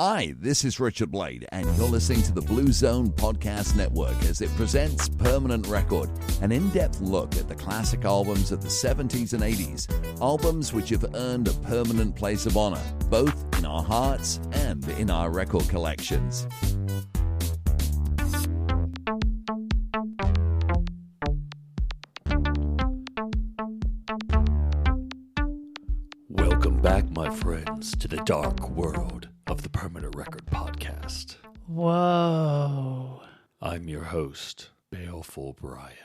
Hi, this is Richard Blade, and you're listening to the Blue Zone Podcast Network as it presents Permanent Record, an in-depth look at the classic albums of the 70s and 80s, albums which have earned a permanent place of honor, both in our hearts and in our record collections. Welcome back, my friends, to the dark world of the Permanent Record Podcast. Whoa. I'm your host, Baleful Brian.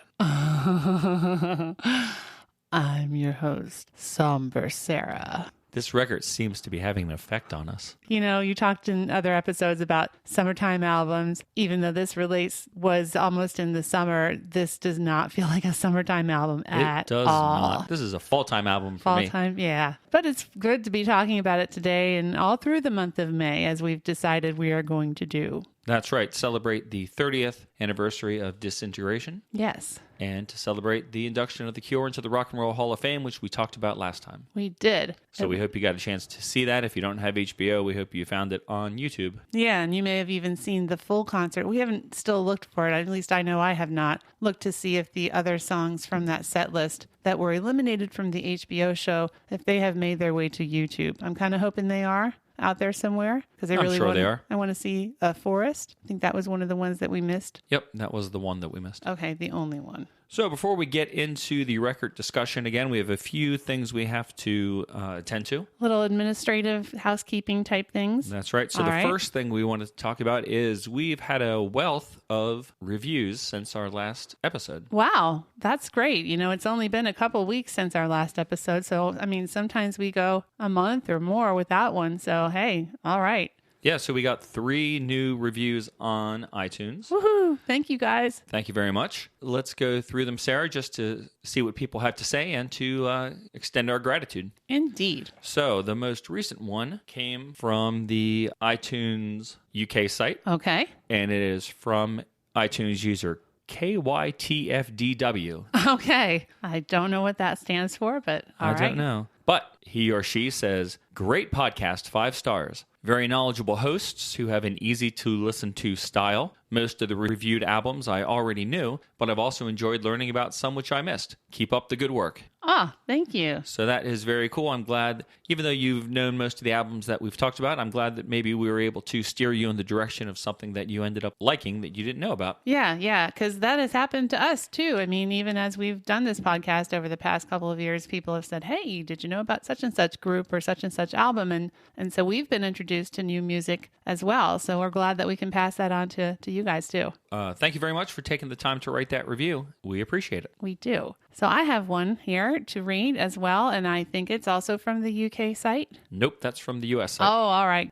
I'm your host, Somber Sarah. This record seems to be having an effect on us. You know, you talked in other episodes about summertime albums. Even though this release was almost in the summer, this does not feel like a summertime album at all. It does not. This is a fall-time album for me. Fall-time, yeah. But it's good to be talking about it today and all through the month of May, as we've decided we are going to do. That's right. Celebrate the 30th anniversary of Disintegration. Yes. And to celebrate the induction of The Cure into the Rock and Roll Hall of Fame, which we talked about last time. We did. So we hope you got a chance to see that. If you don't have HBO, we hope you found it on YouTube. Yeah, and you may have even seen the full concert. We haven't still looked for it. At least I know I have not looked to see if the other songs from that set list that were eliminated from the HBO show, if they have made their way to YouTube. I'm kind of hoping they are out there somewhere, because I really sure they are. I want to see Forest. I think that was one of the ones that we missed. Yep, that was the one that we missed. Okay, the only one. So before we get into the record discussion, again, we have a few things we have to attend to. Little administrative housekeeping type things. That's right. So the first thing we want to talk about is we've had a wealth of reviews since our last episode. Wow, that's great. You know, it's only been a couple weeks since our last episode. So, I mean, sometimes we go a month or more without one. So, hey, all right. Yeah, so we got 3 new reviews on iTunes. Woohoo! Thank you, guys. Thank you very much. Let's go through them, Sarah, just to see what people have to say and to extend our gratitude. Indeed. So the most recent one came from the iTunes UK site. Okay. And it is from iTunes user KYTFDW. Okay. I don't know what that stands for, but all right. I don't know. But he or she says, great podcast, 5 stars. Very knowledgeable hosts who have an easy-to-listen-to style. Most of the reviewed albums I already knew, but I've also enjoyed learning about some which I missed. Keep up the good work. Ah, thank you. So that is very cool. I'm glad, even though you've known most of the albums that we've talked about, I'm glad that maybe we were able to steer you in the direction of something that you ended up liking that you didn't know about. Yeah, because that has happened to us too. I mean, even as we've done this podcast over the past couple of years, people have said, hey, did you know about such and such group or such and such album? And so we've been introduced to new music as well. So we're glad that we can pass that on to you guys too. Thank you very much for taking the time to write that review. We appreciate it. We do. So I have one here to read as well, and I think it's also from the UK site. Nope, that's from the US site. Oh, all right.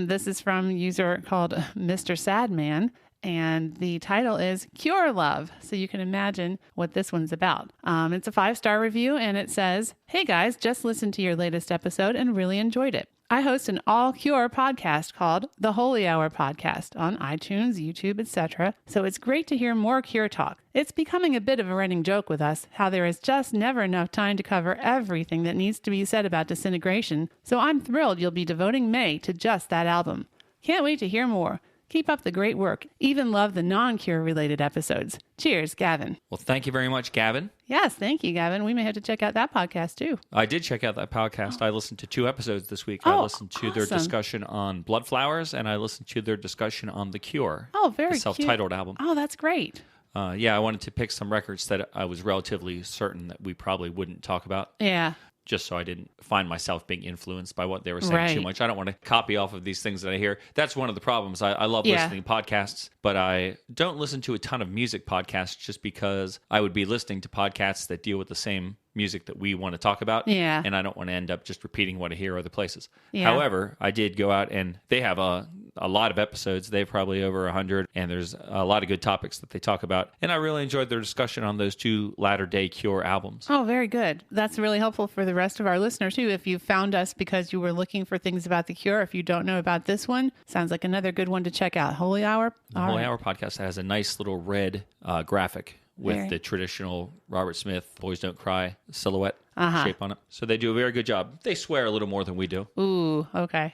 This is from a user called Mr. Sadman, and the title is Cure Love. So you can imagine what this one's about. It's a 5-star review, and it says, hey guys, just listened to your latest episode and really enjoyed it. I host an all-Cure podcast called The Holy Hour Podcast on iTunes, YouTube, etc. So it's great to hear more Cure talk. It's becoming a bit of a running joke with us, how there is just never enough time to cover everything that needs to be said about Disintegration. So I'm thrilled you'll be devoting May to just that album. Can't wait to hear more. Keep up the great work. Even love the non-Cure related episodes. Cheers, Gavin. Well, thank you very much, Gavin. Yes, thank you, Gavin. We may have to check out that podcast too. I did check out that podcast. I listened to 2 episodes this week. I listened to their discussion on Blood Flowers, and I listened to their discussion on The Cure. Oh, very the self-titled album. Oh, that's great. Yeah, I wanted to pick some records that I was relatively certain that we probably wouldn't talk about. Yeah. Just so I didn't find myself being influenced by what they were saying too much. I don't want to copy off of these things that I hear. That's one of the problems. I love listening to podcasts, but I don't listen to a ton of music podcasts just because I would be listening to podcasts that deal with the same music that we want to talk about. Yeah. And I don't want to end up just repeating what I hear other places. Yeah. However, I did go out and they have a lot of episodes. They have probably over 100, and there's a lot of good topics that they talk about. And I really enjoyed their discussion on those 2 latter-day Cure albums. Oh, very good. That's really helpful for the rest of our listeners, too. If you found us because you were looking for things about The Cure, if you don't know about this one, sounds like another good one to check out. Holy Hour? The Holy Hour podcast has a nice little red graphic with the traditional Robert Smith Boys Don't Cry silhouette. shape on it. So they do a very good job. They swear a little more than we do. Ooh, okay.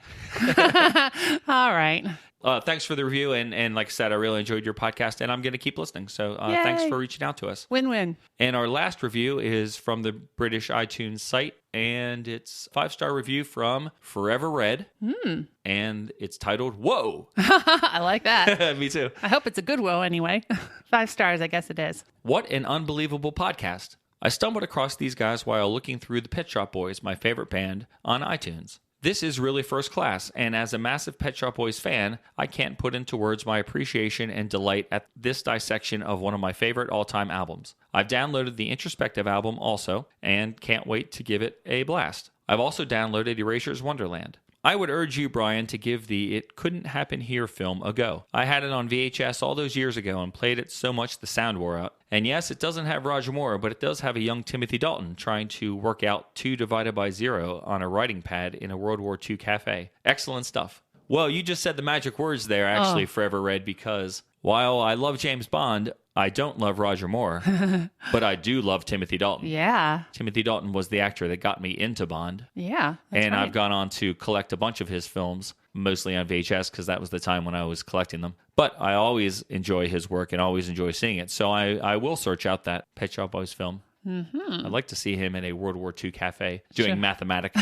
All right. Thanks for the review. And like I said, I really enjoyed your podcast, and I'm going to keep listening. So thanks for reaching out to us. Win-win. And our last review is from the British iTunes site, and it's a 5-star review from Forever Red. And it's titled, Whoa. I like that. Me too. I hope it's a good whoa anyway. 5 stars, I guess it is. What an unbelievable podcast. I stumbled across these guys while looking through the Pet Shop Boys, my favorite band, on iTunes. This is really first class, and as a massive Pet Shop Boys fan, I can't put into words my appreciation and delight at this dissection of one of my favorite all-time albums. I've downloaded the Introspective album also, and can't wait to give it a blast. I've also downloaded Erasure's Wonderland. I would urge you, Brian, to give the It Couldn't Happen Here film a go. I had it on VHS all those years ago and played it so much the sound wore out. And yes, it doesn't have Roger Moore, but it does have a young Timothy Dalton trying to work out 2 divided by 0 on a writing pad in a World War II cafe. Excellent stuff. Well, you just said the magic words there, actually, Forever Red, because while I love James Bond, I don't love Roger Moore, but I do love Timothy Dalton. Yeah. Timothy Dalton was the actor that got me into Bond. Yeah. And right. I've gone on to collect a bunch of his films, mostly on VHS, because that was the time when I was collecting them. But I always enjoy his work and always enjoy seeing it. So I will search out that Pet Shop Boys film. Mm-hmm. I'd like to see him in a World War II cafe doing mathematics.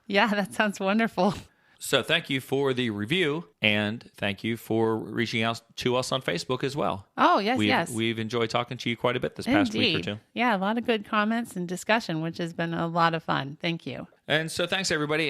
Yeah, that sounds wonderful. So thank you for the review, and thank you for reaching out to us on Facebook as well. Oh, yes, We've enjoyed talking to you quite a bit this past week or two. Yeah, a lot of good comments and discussion, which has been a lot of fun. Thank you. And so thanks, everybody.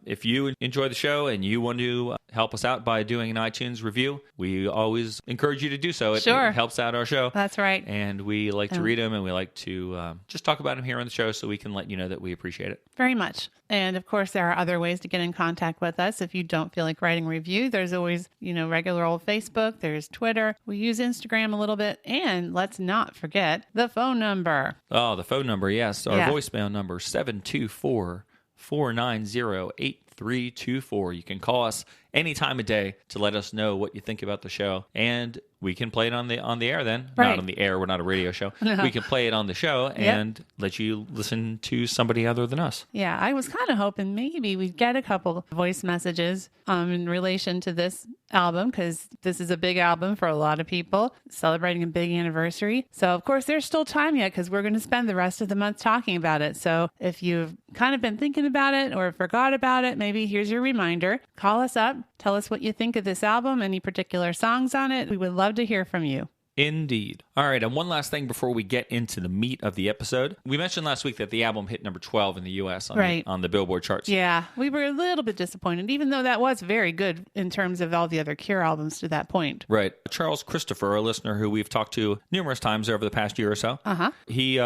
If you enjoy the show and you want to help us out by doing an iTunes review, we always encourage you to do so. It helps out our show. That's right. And we like to read them, and we like to just talk about them here on the show so we can let you know that we appreciate it. Very much. And of course, there are other ways to get in contact with us. If you don't feel like writing a review, there's always, regular old Facebook. There's Twitter. We use Instagram a little bit. And let's not forget the phone number. Oh, the phone number, yes. Our voicemail number, 724-490-8324. You can call us any time of day to let us know what you think about the show, and we can play it on the air then. Right. Not on the air, we're not a radio show. No. We can play it on the show and let you listen to somebody other than us. Yeah, I was kind of hoping maybe we'd get a couple voice messages in relation to this album, because this is a big album for a lot of people, celebrating a big anniversary. So, of course, there's still time yet, because we're going to spend the rest of the month talking about it. So if you've kind of been thinking about it or forgot about it, maybe here's your reminder. Call us up. Tell us what you think of this album, any particular songs on it. We would love to hear from you. Indeed. All right, and one last thing before we get into the meat of the episode. We mentioned last week that the album hit number 12 in the U.S. on the Billboard charts. Yeah, we were a little bit disappointed, even though that was very good in terms of all the other Cure albums to that point. Right. Charles Christopher, a listener who we've talked to numerous times over the past year or so, he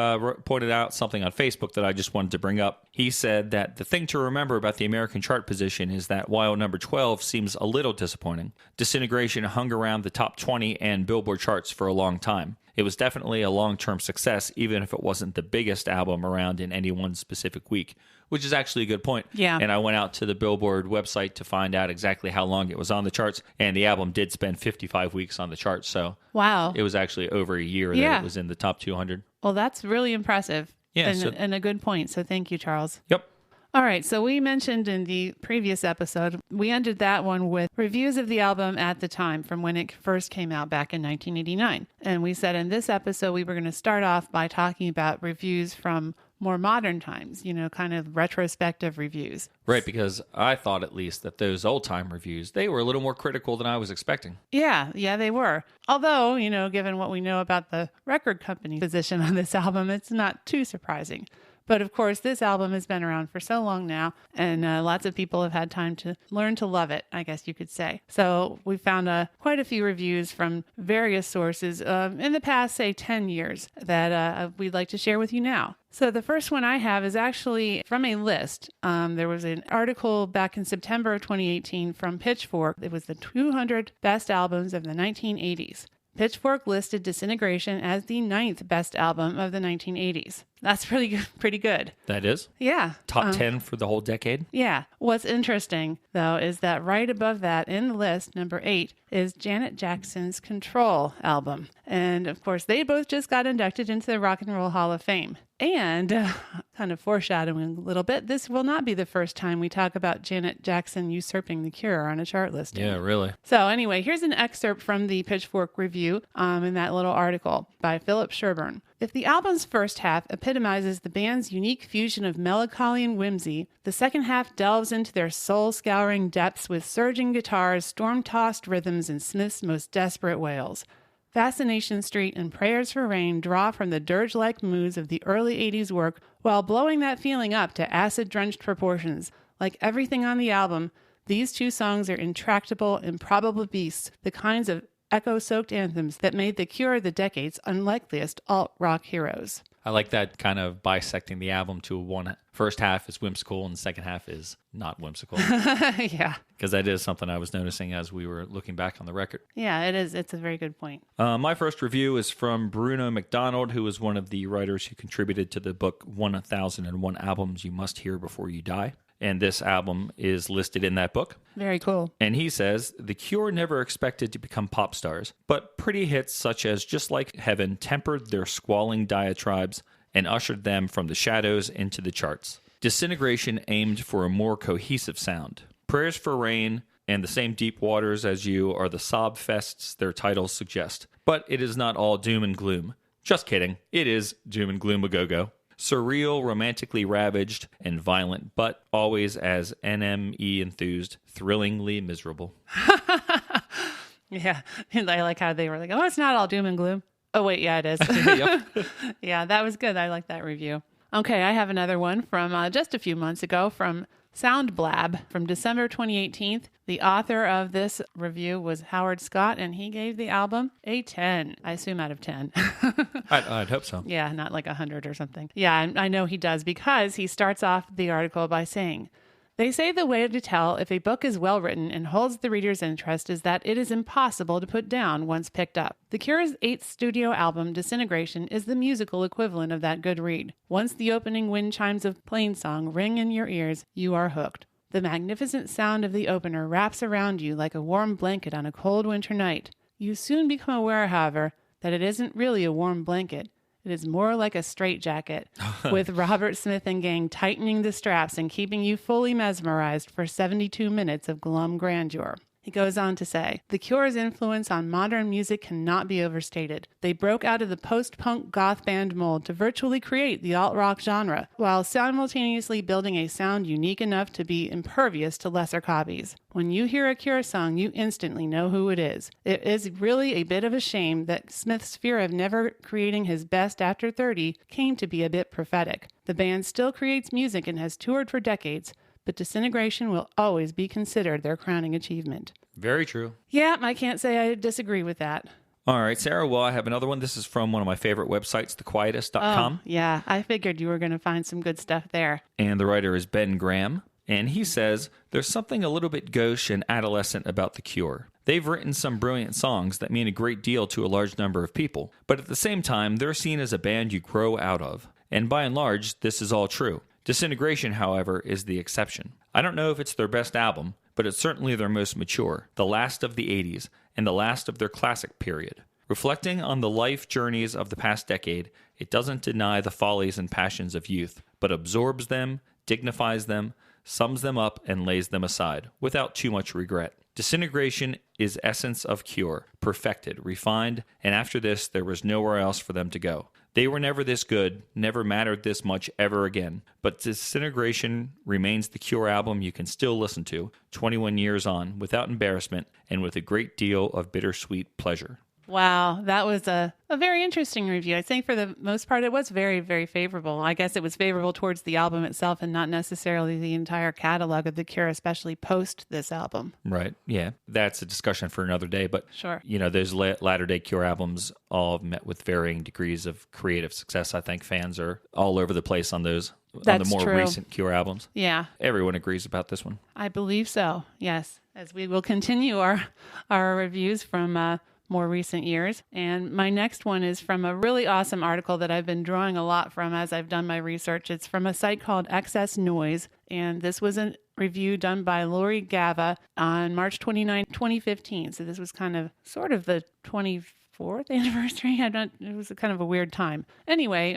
pointed out something on Facebook that I just wanted to bring up. He said that the thing to remember about the American chart position is that while number 12 seems a little disappointing, Disintegration hung around the top 20 and Billboard charts for a long time. It was definitely a long-term success, even if it wasn't the biggest album around in any one specific week, which is actually a good point. Yeah. And I went out to the Billboard website to find out exactly how long it was on the charts, and the album did spend 55 weeks on the charts. So wow, it was actually over a year that it was in the top 200. Well, that's really impressive. Yeah, and a good point. So thank you, Charles. Yep. All right, so we mentioned in the previous episode, we ended that one with reviews of the album at the time from when it first came out back in 1989. And we said in this episode, we were going to start off by talking about reviews from more modern times, kind of retrospective reviews. Right, because I thought at least that those old-time reviews, they were a little more critical than I was expecting. Yeah, they were. Although, given what we know about the record company position on this album, it's not too surprising. But of course, this album has been around for so long now, and lots of people have had time to learn to love it, I guess you could say. So we found quite a few reviews from various sources in the past, say, 10 years that we'd like to share with you now. So the first one I have is actually from a list. There was an article back in September of 2018 from Pitchfork. It was the 200 best albums of the 1980s. Pitchfork listed Disintegration as the 9th best album of the 1980s. That's pretty good. That is? Yeah. Top 10 for the whole decade? Yeah. What's interesting, though, is that right above that in the list, number 8, is Janet Jackson's Control album. And, of course, they both just got inducted into the Rock and Roll Hall of Fame. And, kind of foreshadowing a little bit, this will not be the first time we talk about Janet Jackson usurping The Cure on a chart listing. Yeah, really. So anyway, here's an excerpt from the Pitchfork review in that little article by Philip Sherburne. If the album's first half epitomizes the band's unique fusion of melancholy and whimsy, the second half delves into their soul-scouring depths with surging guitars, storm-tossed rhythms, and Smith's most desperate wails. Fascination Street and Prayers for Rain draw from the dirge-like moods of the early 80s work while blowing that feeling up to acid-drenched proportions. Like everything on the album, these two songs are intractable, improbable beasts, the kinds of echo-soaked anthems that made The Cure the decade's unlikeliest alt-rock heroes. I like that kind of bisecting the album to one first half is whimsical and the second half is not whimsical. Yeah. Because that is something I was noticing as we were looking back on the record. Yeah, it is. It's a very good point. My first review is from Bruno McDonald, who was one of the writers who contributed to the book 1001 Albums You Must Hear Before You Die. And this album is listed in that book. Very cool. And he says, The Cure never expected to become pop stars, but pretty hits such as Just Like Heaven tempered their squalling diatribes and ushered them from the shadows into the charts. Disintegration aimed for a more cohesive sound. Prayers for Rain and The Same Deep Waters as You are the sob fests their titles suggest. But it is not all doom and gloom. Just kidding. It is doom and gloom a go-go. Surreal, romantically ravaged, and violent, but always as NME enthused, thrillingly miserable. Yeah, and I like how they were like, oh, it's not all doom and gloom. Oh, wait, yeah, it is. Yep. Yeah, that was good. I like that review. Okay, I have another one from just a few months ago from Sound Blab from December 2018. The author of this review was Howard Scott, and he gave the album a 10. I assume out of 10. I'd hope so. Yeah, not like 100 or something. Yeah, I know he does because he starts off the article by saying, they say the way to tell if a book is well written and holds the reader's interest is that it is impossible to put down once picked up. The Cure's 8th studio album, Disintegration, is the musical equivalent of that good read. Once the opening wind chimes of Plainsong ring in your ears, you are hooked. The magnificent sound of the opener wraps around you like a warm blanket on a cold winter night. You soon become aware, however, that it isn't really a warm blanket. It is more like a straitjacket, with Robert Smith and gang tightening the straps and keeping you fully mesmerized for 72 minutes of glum grandeur. He goes on to say, The Cure's influence on modern music cannot be overstated. They broke out of the post-punk goth band mold to virtually create the alt-rock genre, while simultaneously building a sound unique enough to be impervious to lesser copies. When you hear a Cure song, you instantly know who it is. It is really a bit of a shame that Smith's fear of never creating his best after 30 came to be a bit prophetic. The band still creates music and has toured for decades, but Disintegration will always be considered their crowning achievement. Very true. Yeah, I can't say I disagree with that. All right, Sarah, well, I have another one. This is from one of my favorite websites, thequietest.com. Oh, yeah, I figured you were going to find some good stuff there. And the writer is Ben Graham. And he says, there's something a little bit gauche and adolescent about The Cure. They've written some brilliant songs that mean a great deal to a large number of people. But at the same time, they're seen as a band you grow out of. And by and large, this is all true. Disintegration, however, is the exception. I don't know if it's their best album, but it's certainly their most mature, the last of the 80s, and the last of their classic period. Reflecting on the life journeys of the past decade, it doesn't deny the follies and passions of youth, but absorbs them, dignifies them, sums them up, and lays them aside, without too much regret. Disintegration is essence of Cure, perfected, refined, and after this, there was nowhere else for them to go. They were never this good, never mattered this much ever again. But Disintegration remains the Cure album you can still listen to, 21 years on, without embarrassment and with a great deal of bittersweet pleasure. Wow, that was a very interesting review. I think for the most part, it was very, very favorable. I guess it was favorable towards the album itself and not necessarily the entire catalog of The Cure, especially post this album. Right, yeah. That's a discussion for another day. But, sure, you know, those latter-day Cure albums all met with varying degrees of creative success. I think fans are all over the place on those. That's on the more true. recent Cure albums. Yeah. Everyone agrees about this one. I believe so, yes. As we will continue our reviews from more recent years. And my next one is from a really awesome article that I've been drawing a lot from as I've done my research. It's from a site called Excess Noise. And this was a review done by Lori Gava on March 29, 2015. So this was sort of the 24th anniversary. It was kind of a weird time. Anyway,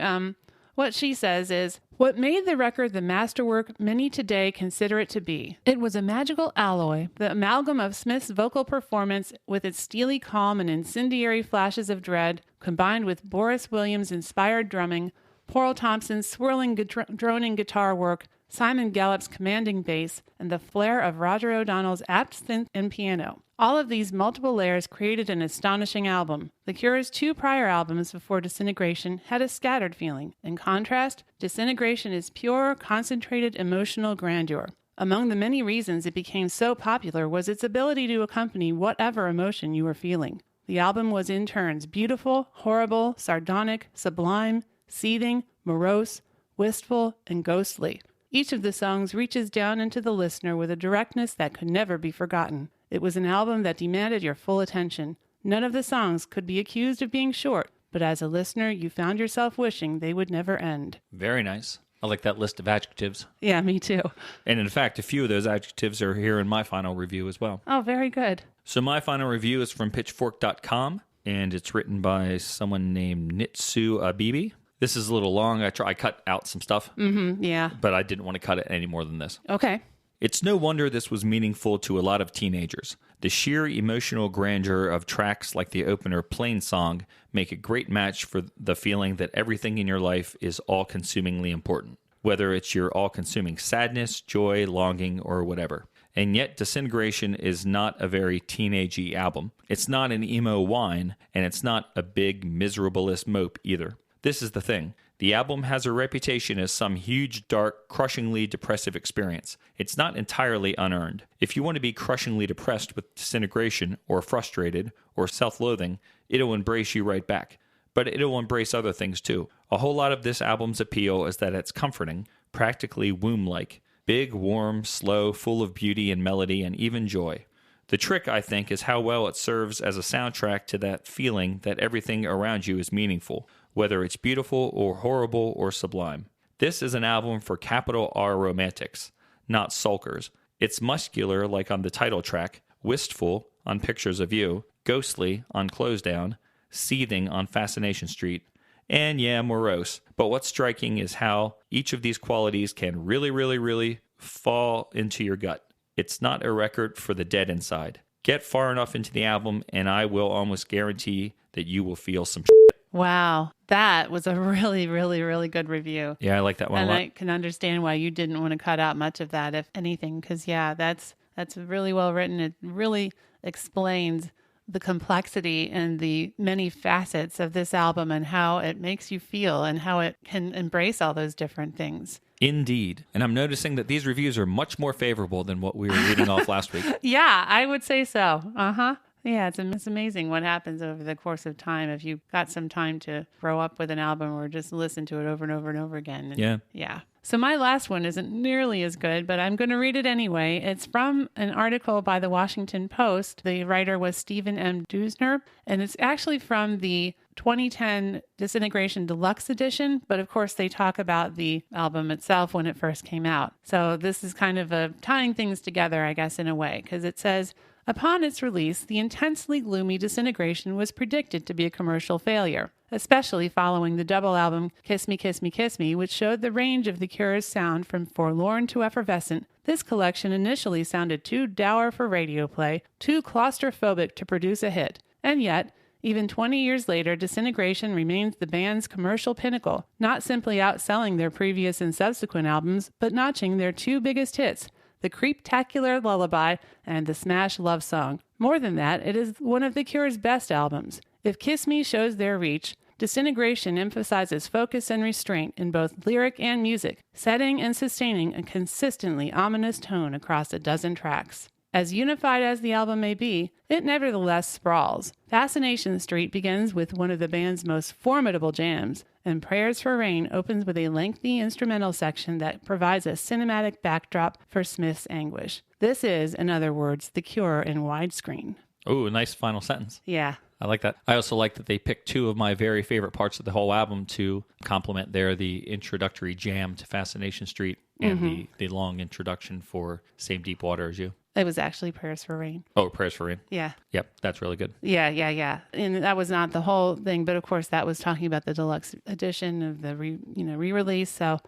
what she says is, what made the record the masterwork many today consider it to be? It was a magical alloy, the amalgam of Smith's vocal performance with its steely calm and incendiary flashes of dread, combined with Boris Williams' inspired drumming, Paul Thompson's swirling, droning guitar work, Simon Gallup's commanding bass, and the flair of Roger O'Donnell's apt synth and piano. All of these multiple layers created an astonishing album. The Cure's 2 prior albums before Disintegration had a scattered feeling. In contrast, Disintegration is pure, concentrated emotional grandeur. Among the many reasons it became so popular was its ability to accompany whatever emotion you were feeling. The album was in turns beautiful, horrible, sardonic, sublime, seething, morose, wistful, and ghostly. Each of the songs reaches down into the listener with a directness that could never be forgotten. It was an album that demanded your full attention. None of the songs could be accused of being short, but as a listener, you found yourself wishing they would never end. Very nice. I like that list of adjectives. Yeah, me too. And in fact, a few of those adjectives are here in my final review as well. Oh, very good. So my final review is from pitchfork.com, and it's written by someone named Nitsu Abibi. This is a little long. I cut out some stuff. Yeah. But I didn't want to cut it any more than this. Okay. It's no wonder this was meaningful to a lot of teenagers. The sheer emotional grandeur of tracks like the opener Plain Song make a great match for the feeling that everything in your life is all-consumingly important, whether it's your all-consuming sadness, joy, longing, or whatever. And yet Disintegration is not a very teenagey album. It's not an emo whine, and it's not a big miserablest mope either. This is the thing. The album has a reputation as some huge, dark, crushingly depressive experience. It's not entirely unearned. If you want to be crushingly depressed with Disintegration, or frustrated, or self-loathing, it'll embrace you right back. But it'll embrace other things too. A whole lot of this album's appeal is that it's comforting, practically womb-like. Big, warm, slow, full of beauty and melody and even joy. The trick, I think, is how well it serves as a soundtrack to that feeling that everything around you is meaningful, whether it's beautiful or horrible or sublime. This is an album for capital R romantics, not sulkers. It's muscular like on the title track, wistful on Pictures of You, ghostly on Close Down, seething on Fascination Street, and yeah, morose. But what's striking is how each of these qualities can really, really, really fall into your gut. It's not a record for the dead inside. Get far enough into the album, and I will almost guarantee that you will feel some shit. Wow. That was a really, really, really good review. Yeah, I like that one a lot. And I can understand why you didn't want to cut out much of that, if anything, because, yeah, that's really well written. It really explains the complexity and the many facets of this album and how it makes you feel and how it can embrace all those different things. Indeed. And I'm noticing that these reviews are much more favorable than what we were reading off last week. Yeah, I would say so. Uh-huh. Yeah, it's amazing what happens over the course of time if you've got some time to grow up with an album or just listen to it over and over and over again. And yeah. So my last one isn't nearly as good, but I'm going to read it anyway. It's from an article by the Washington Post. The writer was Stephen M. Dusner, and it's actually from the 2010 Disintegration Deluxe Edition, but of course they talk about the album itself when it first came out. So this is kind of a tying things together, I guess, in a way, because it says, upon its release, the intensely gloomy Disintegration was predicted to be a commercial failure, especially following the double album Kiss Me, Kiss Me, Kiss Me, which showed the range of the Cure's sound from forlorn to effervescent. This collection initially sounded too dour for radio play, too claustrophobic to produce a hit. And yet, even 20 years later, Disintegration remains the band's commercial pinnacle, not simply outselling their previous and subsequent albums, but notching their two biggest hits, the Creeptacular Lullaby and the Smash Love Song. More than that, it is one of the Cure's best albums. If Kiss Me shows their reach, Disintegration emphasizes focus and restraint in both lyric and music, setting and sustaining a consistently ominous tone across a dozen tracks. As unified as the album may be, it nevertheless sprawls. Fascination Street begins with one of the band's most formidable jams, and Prayers for Rain opens with a lengthy instrumental section that provides a cinematic backdrop for Smith's anguish. This is, in other words, The Cure in widescreen. Oh, a nice final sentence. Yeah, I like that. I also like that they picked two of my very favorite parts of the whole album to complement there, the introductory jam to Fascination Street and the long introduction for Same Deep Water As You. It was actually Prayers for Rain. Oh, Prayers for Rain. Yeah. Yep, that's really good. Yeah. And that was not the whole thing, but of course that was talking about the deluxe edition of the re-release. So,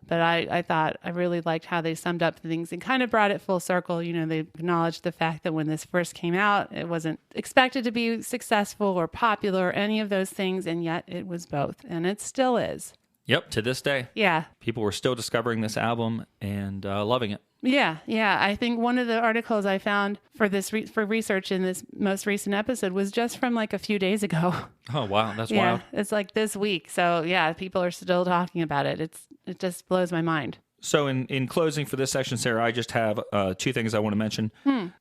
but I thought I really liked how they summed up things and kind of brought it full circle. They acknowledged the fact that when this first came out, it wasn't expected to be successful or popular or any of those things, and yet it was both, and it still is. Yep, to this day. Yeah. People were still discovering this album and loving it. Yeah. I think one of the articles I found for this for research in this most recent episode was just from like a few days ago. Oh, wow. That's yeah, wild. It's like this week. So yeah, people are still talking about it. It just blows my mind. So in closing for this section, Sarah, I just have two things I want to mention.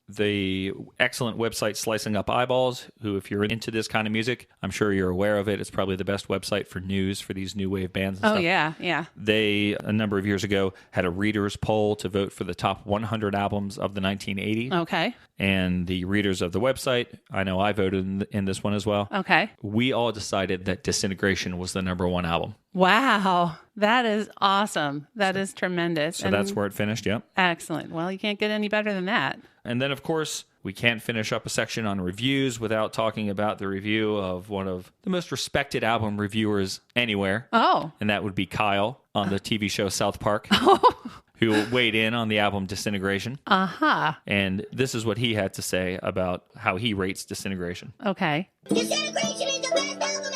The excellent website Slicing Up Eyeballs, who, if you're into this kind of music, I'm sure you're aware of it. It's probably the best website for news for these new wave bands and stuff. Yeah. They, a number of years ago, had a readers poll to vote for the top 100 albums of the 1980s. Okay. And the readers of the website, I know I voted in this one as well. Okay. We all decided that Disintegration was the number one album. Wow. That is awesome. That is tremendous. So that's where it finished, yep. Excellent. Well, you can't get any better than that. And then, of course, we can't finish up a section on reviews without talking about the review of one of the most respected album reviewers anywhere. Oh. And that would be Kyle on the TV show South Park, who weighed in on the album Disintegration. Uh-huh. And this is what he had to say about how he rates Disintegration. Okay. Disintegration is the best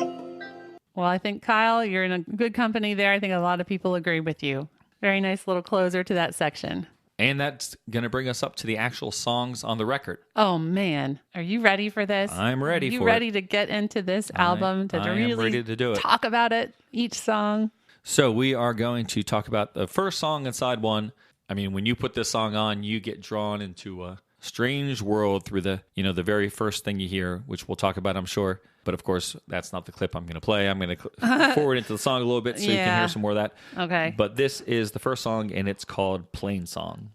album ever! Well, I think, Kyle, you're in a good company there. I think a lot of people agree with you. Very nice little closer to that section. And that's going to bring us up to the actual songs on the record. Oh, man. Are you ready for this? I'm ready for it. You ready to get into this album? I am ready to do it. Talk about it, each song? So we are going to talk about the first song in side one. I mean, when you put this song on, you get drawn into a strange world through the very first thing you hear, which we'll talk about, I'm sure. But of course, that's not the clip I'm going to play. I'm going to forward into the song a little bit so you can hear some more of that. Okay. But this is the first song, and it's called Plain Song.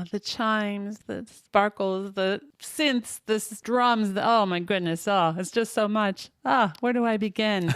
The chimes, the sparkles, the synths, the drums. Oh, my goodness. Oh, it's just so much. Where do I begin?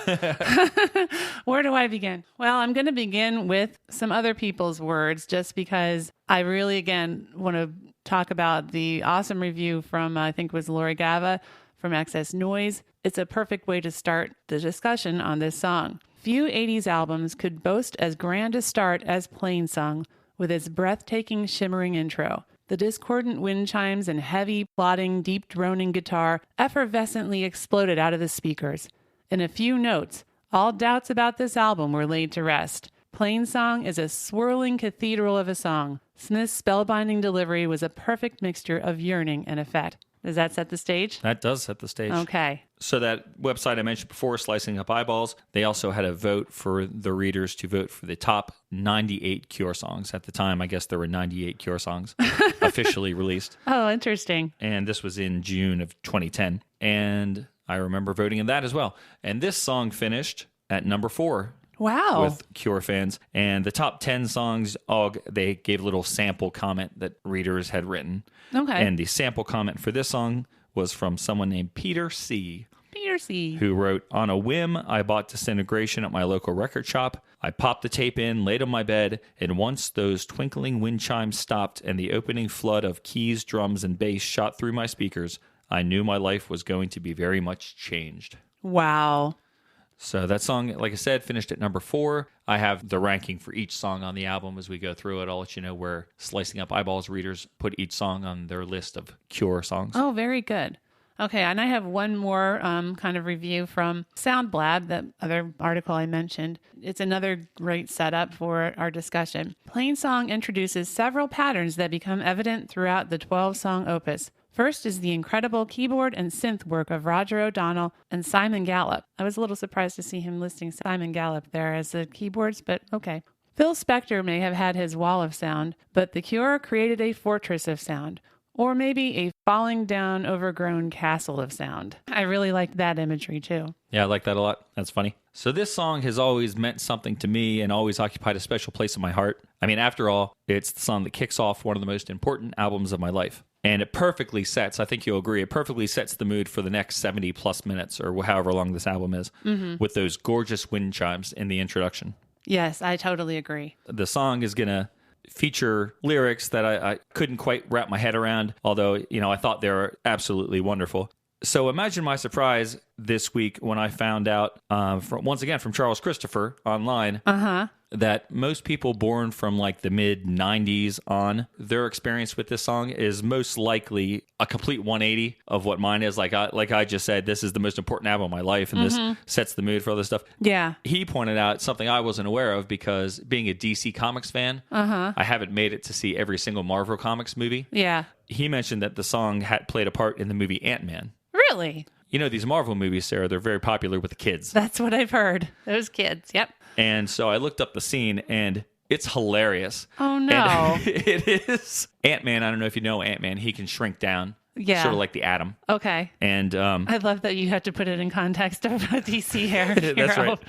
Where do I begin? Well, I'm going to begin with some other people's words just because I really, again, want to talk about the awesome review from, I think it was Lori Gava from Excess Noise. It's a perfect way to start the discussion on this song. Few 80s albums could boast as grand a start as Plain Song, with its breathtaking, shimmering intro. The discordant wind chimes and heavy, plodding, deep droning guitar effervescently exploded out of the speakers. In a few notes, all doubts about this album were laid to rest. Plain Song is a swirling cathedral of a song. Smith's spellbinding delivery was a perfect mixture of yearning and effect. Does that set the stage? That does set the stage. Okay. So that website I mentioned before, Slicing Up Eyeballs, they also had a vote for the readers to vote for the top 98 Cure songs. At the time, I guess there were 98 Cure songs officially released. Oh, interesting. And this was in June of 2010. And I remember voting in that as well. And this song finished at number 4. Wow. With Cure fans. And the top 10 songs, they gave a little sample comment that readers had written. Okay. And the sample comment for this song was from someone named Peter C. Peter C. Who wrote, "On a whim, I bought Disintegration at my local record shop. I popped the tape in, laid on my bed, and once those twinkling wind chimes stopped and the opening flood of keys, drums, and bass shot through my speakers, I knew my life was going to be very much changed." Wow. So that song, like I said, finished at number 4. I have the ranking for each song on the album as we go through it. I'll let you know where Slicing Up Eyeballs readers put each song on their list of Cure songs. Oh, very good. Okay, and I have one more kind of review from SoundBlab, that other article I mentioned. It's another great setup for our discussion. Plainsong introduces several patterns that become evident throughout the 12-song opus. First is the incredible keyboard and synth work of Roger O'Donnell and Simon Gallup. I was a little surprised to see him listing Simon Gallup there as the keyboards, but okay. Phil Spector may have had his wall of sound, but The Cure created a fortress of sound. Or maybe a falling down, overgrown castle of sound. I really liked that imagery too. Yeah, I like that a lot. That's funny. So this song has always meant something to me and always occupied a special place in my heart. I mean, after all, it's the song that kicks off one of the most important albums of my life. And it perfectly sets, I think you'll agree, it perfectly sets the mood for the next 70 plus minutes or however long this album is with those gorgeous wind chimes in the introduction. Yes, I totally agree. The song is going to feature lyrics that I couldn't quite wrap my head around, although, I thought they were absolutely wonderful. So imagine my surprise this week when I found out, once again from Charles Christopher online, that most people born from like the mid-90s on, their experience with this song is most likely a complete 180 of what mine is. Like I just said, this is the most important album of my life, and this sets the mood for all this stuff. Yeah. He pointed out something I wasn't aware of because being a DC Comics fan, I haven't made it to see every single Marvel Comics movie. Yeah. He mentioned that the song had played a part in the movie Ant-Man. Really? You know, these Marvel movies, Sarah, they're very popular with the kids. That's what I've heard. Those kids. Yep. And so I looked up the scene, and it's hilarious. Oh, no. And it is. Ant-Man, I don't know if you know Ant-Man, he can shrink down. Yeah. Sort of like the atom. Okay. And I love that you had to put it in context of a DC hero. That's right.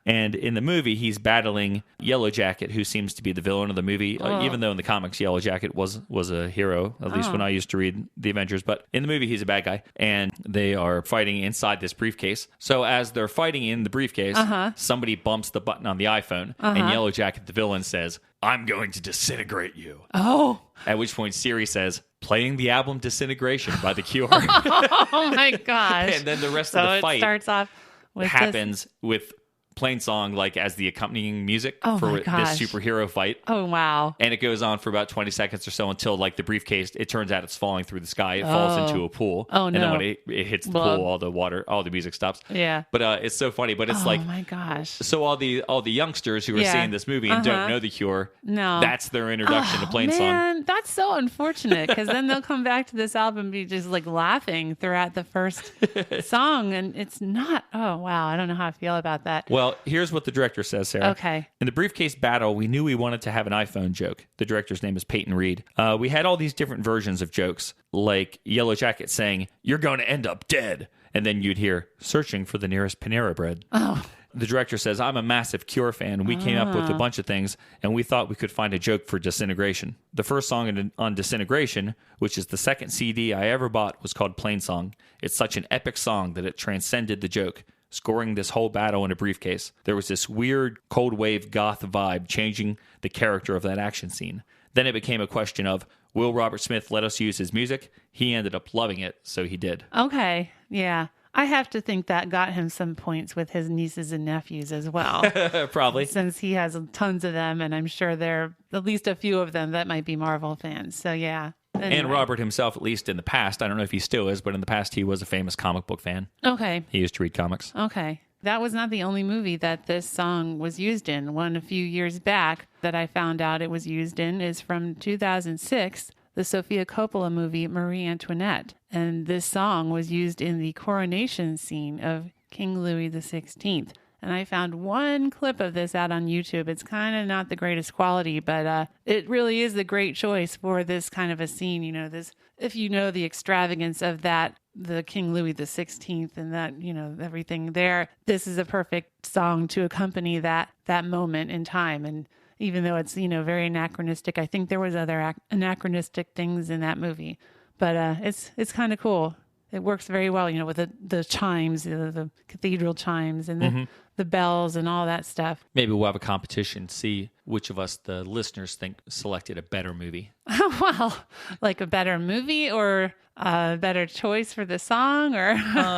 And in the movie, he's battling Yellow Jacket, who seems to be the villain of the movie, even though in the comics, Yellow Jacket was a hero, at least when I used to read the Avengers. But in the movie, he's a bad guy, and they are fighting inside this briefcase. So as they're fighting in the briefcase, somebody bumps the button on the iPhone, and Yellow Jacket, the villain, says, "I'm going to disintegrate you." Oh. At which point Siri says, "Playing the album Disintegration by The Cure." Oh, my gosh. And then the rest so of the fight it starts off with happens with Plainsong like as the accompanying music for this superhero fight. Oh, wow. And it goes on for about 20 seconds or so until like the briefcase, it turns out it's falling through the sky. It falls into a pool. Oh, no. And then when it hits the pool, all the music stops. Yeah. But it's so funny. But it's oh, like, my gosh. So all the youngsters who are seeing this movie and don't know The Cure, that's their introduction to Plainsong. Man, that's so unfortunate because then they'll come back to this album and be just like laughing throughout the first song. And it's not, oh, wow. I don't know how I feel about that. Well, here's what the director says, Sarah. Okay. In the briefcase battle, we knew we wanted to have an iPhone joke. The director's name is Peyton Reed. We had all these different versions of jokes, like Yellow Jacket saying, "You're going to end up dead." And then you'd hear, "Searching for the nearest Panera Bread." Oh. The director says, "I'm a massive Cure fan. We came up with a bunch of things, and we thought we could find a joke for Disintegration." The first song on Disintegration, which is the second CD I ever bought, was called Plainsong. It's such an epic song that it transcended the joke, scoring this whole battle in a briefcase. There was this weird cold wave goth vibe changing the character of that action scene. Then it became a question of, will Robert Smith let us use his music? He ended up loving it, so he did. Okay, yeah. I have to think that got him some points with his nieces and nephews as well. Probably. Since he has tons of them, and I'm sure there are at least a few of them that might be Marvel fans. So, yeah. Anyway. And Robert himself, at least in the past, I don't know if he still is, but in the past he was a famous comic book fan. Okay. He used to read comics. Okay. That was not the only movie that this song was used in. One a few years back that I found out it was used in is from 2006, the Sofia Coppola movie Marie Antoinette. And this song was used in the coronation scene of King Louis XVI. And I found one clip of this out on YouTube. It's kind of not the greatest quality, but it really is the great choice for this kind of a scene. You know, this, if you know the extravagance of that, the King Louis XVI and that, you know, everything there, this is a perfect song to accompany that moment in time. And even though it's, you know, very anachronistic, I think there was other anachronistic things in that movie. But it's kind of cool. It works very well, you know, with the chimes, the cathedral chimes and the bells and all that stuff. Maybe we'll have a competition, see which of us, the listeners, think selected a better movie. Well, like a better movie or a better choice for the song or...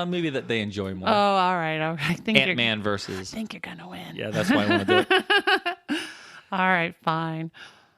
maybe that they enjoy more. Oh, all right. Ant-Man versus... I think you're going to win. Yeah, that's why I want to do it. All right, fine.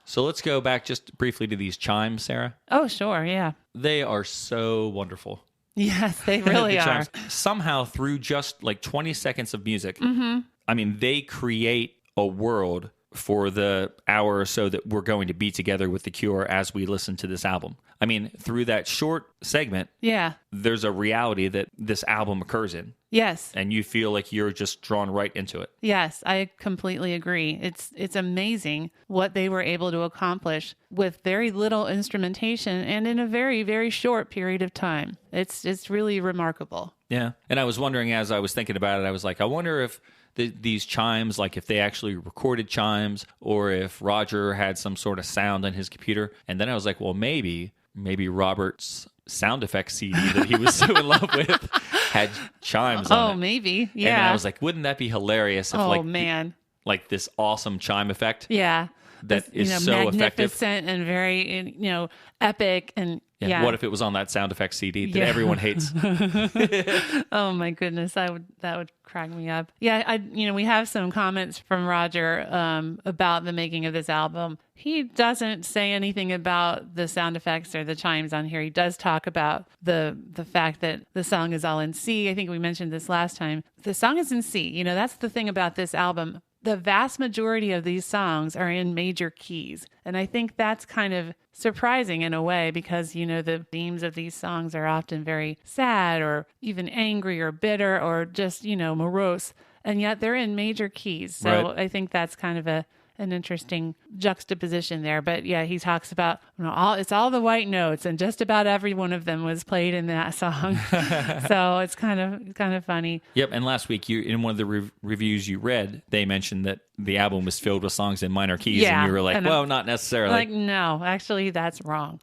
So let's go back just briefly to these chimes, Sarah. Oh, sure, yeah. They are so wonderful. Yes, they really The are. chimes. Somehow through just like 20 seconds of music, I mean, they create a world for the hour or so that we're going to be together with The Cure as we listen to this album. I mean, through that short segment, Yeah. there's a reality that this album occurs in. Yes. And you feel like you're just drawn right into it. Yes, I completely agree. It's amazing what they were able to accomplish with very little instrumentation and in a very, very short period of time. It's really remarkable. Yeah. And I was wondering as I was thinking about it, I was like, I wonder if these chimes, like if they actually recorded chimes or if Roger had some sort of sound on his computer. And then I was like, well, maybe Robert's sound effects CD that he was so in love with had chimes on it. Oh, maybe. Yeah. And then I was like, wouldn't that be hilarious if man. Like this awesome chime effect Yeah. that is so effective. Magnificent and very, epic. And yeah. What if it was on that sound effects CD that everyone hates? Oh my goodness, that would crack me up. Yeah, we have some comments from Roger about the making of this album. He doesn't say anything about the sound effects or the chimes on here. He does talk about the fact that the song is all in C. I think we mentioned this last time. The song is in C. That's the thing about this album. The vast majority of these songs are in major keys. And I think that's kind of surprising in a way because, the themes of these songs are often very sad or even angry or bitter or just, morose. And yet they're in major keys. So Right. I think that's kind of an interesting juxtaposition there. But yeah, he talks about it's all the white notes, and just about every one of them was played in that song. So it's kind of funny. Yep. And last week, in one of the reviews you read, they mentioned that the album was filled with songs in minor keys, Yeah, and you were like, and well, not necessarily. Like, no, actually, that's wrong.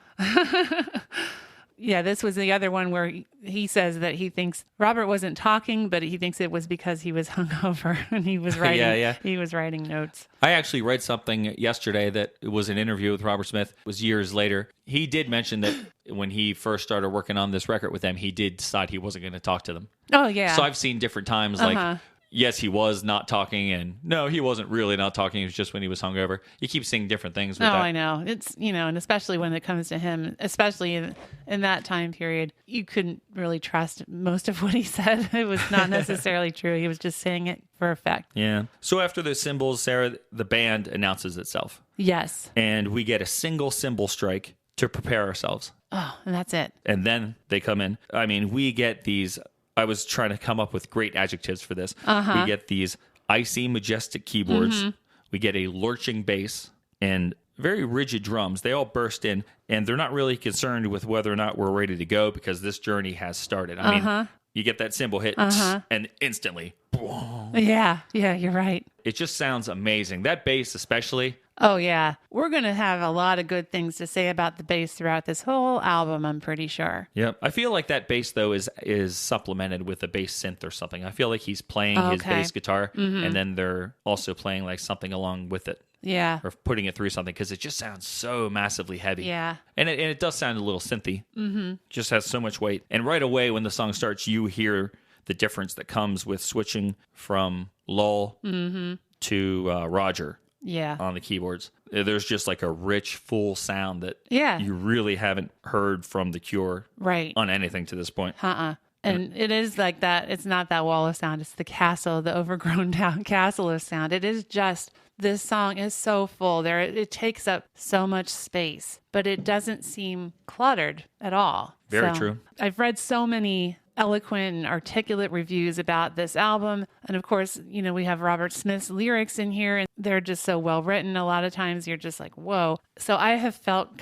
Yeah, this was the other one where he says that he thinks Robert wasn't talking, but he thinks it was because he was hungover and he was writing. Yeah. He was writing notes. I actually read something yesterday that was an interview with Robert Smith. It was years later. He did mention that when he first started working on this record with them, he did decide he wasn't going to talk to them. Oh, yeah. So I've seen different times like, yes, he was not talking, and no, he wasn't really not talking. It was just when he was hungover. You keep seeing different things with that. I know. It's, and especially when it comes to him, especially in that time period, you couldn't really trust most of what he said. It was not necessarily true. He was just saying it for effect. Yeah. So after the cymbals, Sarah, the band announces itself. Yes. And we get a single cymbal strike to prepare ourselves. Oh, and that's it. And then they come in. I mean, we get these... I was trying to come up with great adjectives for this. We get these icy, majestic keyboards. We get a lurching bass and very rigid drums. They all burst in, and they're not really concerned with whether or not we're ready to go because this journey has started. I mean, you get that cymbal hit, and instantly, boom. Yeah, you're right. It just sounds amazing. That bass especially. Oh, yeah. We're going to have a lot of good things to say about the bass throughout this whole album, I'm pretty sure. Yep. I feel like that bass, though, is supplemented with a bass synth or something. I feel like he's playing his bass guitar, and then they're also playing like something along with it. Yeah. Or putting it through something, because it just sounds so massively heavy. Yeah. And it does sound a little synthy. Just has so much weight. And right away when the song starts, you hear the difference that comes with switching from Lull to Roger. Yeah. On the keyboards. There's just like a rich, full sound that Yeah. you really haven't heard from The Cure Right. on anything to this point. And it is like that. It's not that wall of sound. It's the castle, the overgrown down castle of sound. It is just, this song is so full there. It takes up so much space, but it doesn't seem cluttered at all. Very true. I've read so many eloquent and articulate reviews about this album. And of course, we have Robert Smith's lyrics in here, and they're just so well written. A lot of times you're just like, whoa. So I have felt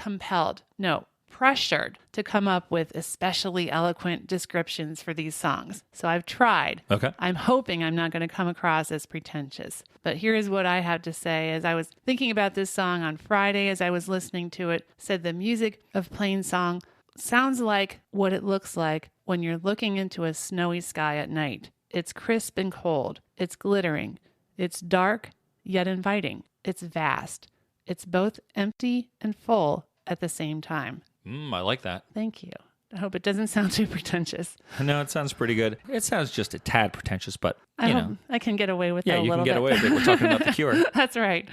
pressured to come up with especially eloquent descriptions for these songs. So I've tried. Okay. I'm hoping I'm not going to come across as pretentious. But here's what I have to say. As I was thinking about this song on Friday, as I was listening to it, said the music of Plain Song sounds like what it looks like when you're looking into a snowy sky at night. It's crisp and cold. It's glittering. It's dark, yet inviting. It's vast. It's both empty and full at the same time. I like that. Thank you. I hope it doesn't sound too pretentious. No, it sounds pretty good. It sounds just a tad pretentious, but you know. I can get away with it a little bit. Yeah, you can get away with it. We're talking about The Cure. That's right.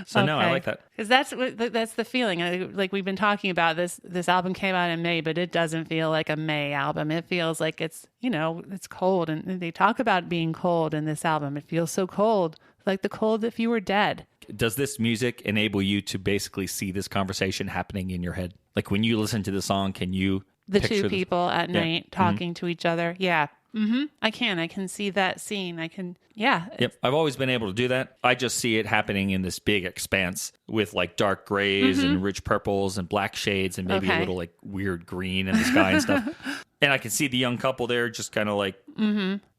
So no, I like that. Because that's the feeling. Like we've been talking about this album came out in May, but it doesn't feel like a May album. It feels like it's, it's cold. And they talk about being cold in this album. It feels so cold, like the cold if you were dead. Does this music enable you to basically see this conversation happening in your head? Like when you listen to the song, can you the picture two people at night talking to each other? Yeah. I can see that scene. Yep. I've always been able to do that. I just see it happening in this big expanse with like dark grays and rich purples and black shades and maybe a little like weird green in the sky and stuff. And I can see the young couple there just kind of like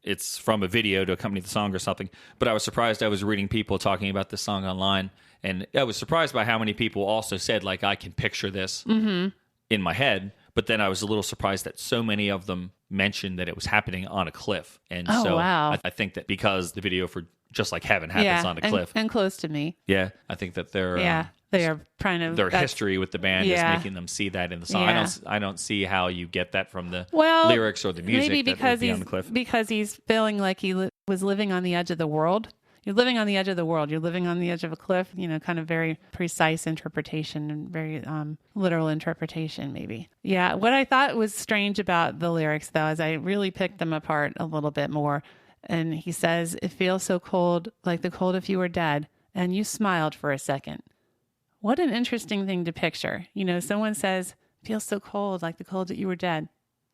it's from a video to accompany the song or something. But I was surprised. I was reading people talking about this song online, and I was surprised by how many people also said like, I can picture this in my head. But then I was a little surprised that so many of them mentioned that it was happening on a cliff. And wow. I think that because the video for Just Like Heaven happens on a cliff. And close to me. Yeah, I think that they're... they are kind of... Their history with the band is making them see that in the song. Yeah. I don't see how you get that from the well, lyrics or the music maybe because that would be on the cliff. Because he's feeling like he was living on the edge of the world. You're living on the edge of the world. You're living on the edge of a cliff, kind of very precise interpretation and very literal interpretation, maybe. Yeah. What I thought was strange about the lyrics, though, is I really picked them apart a little bit more. And he says, it feels so cold, like the cold if you were dead, and you smiled for a second. What an interesting thing to picture. Someone says, feels so cold, like the cold that you were dead.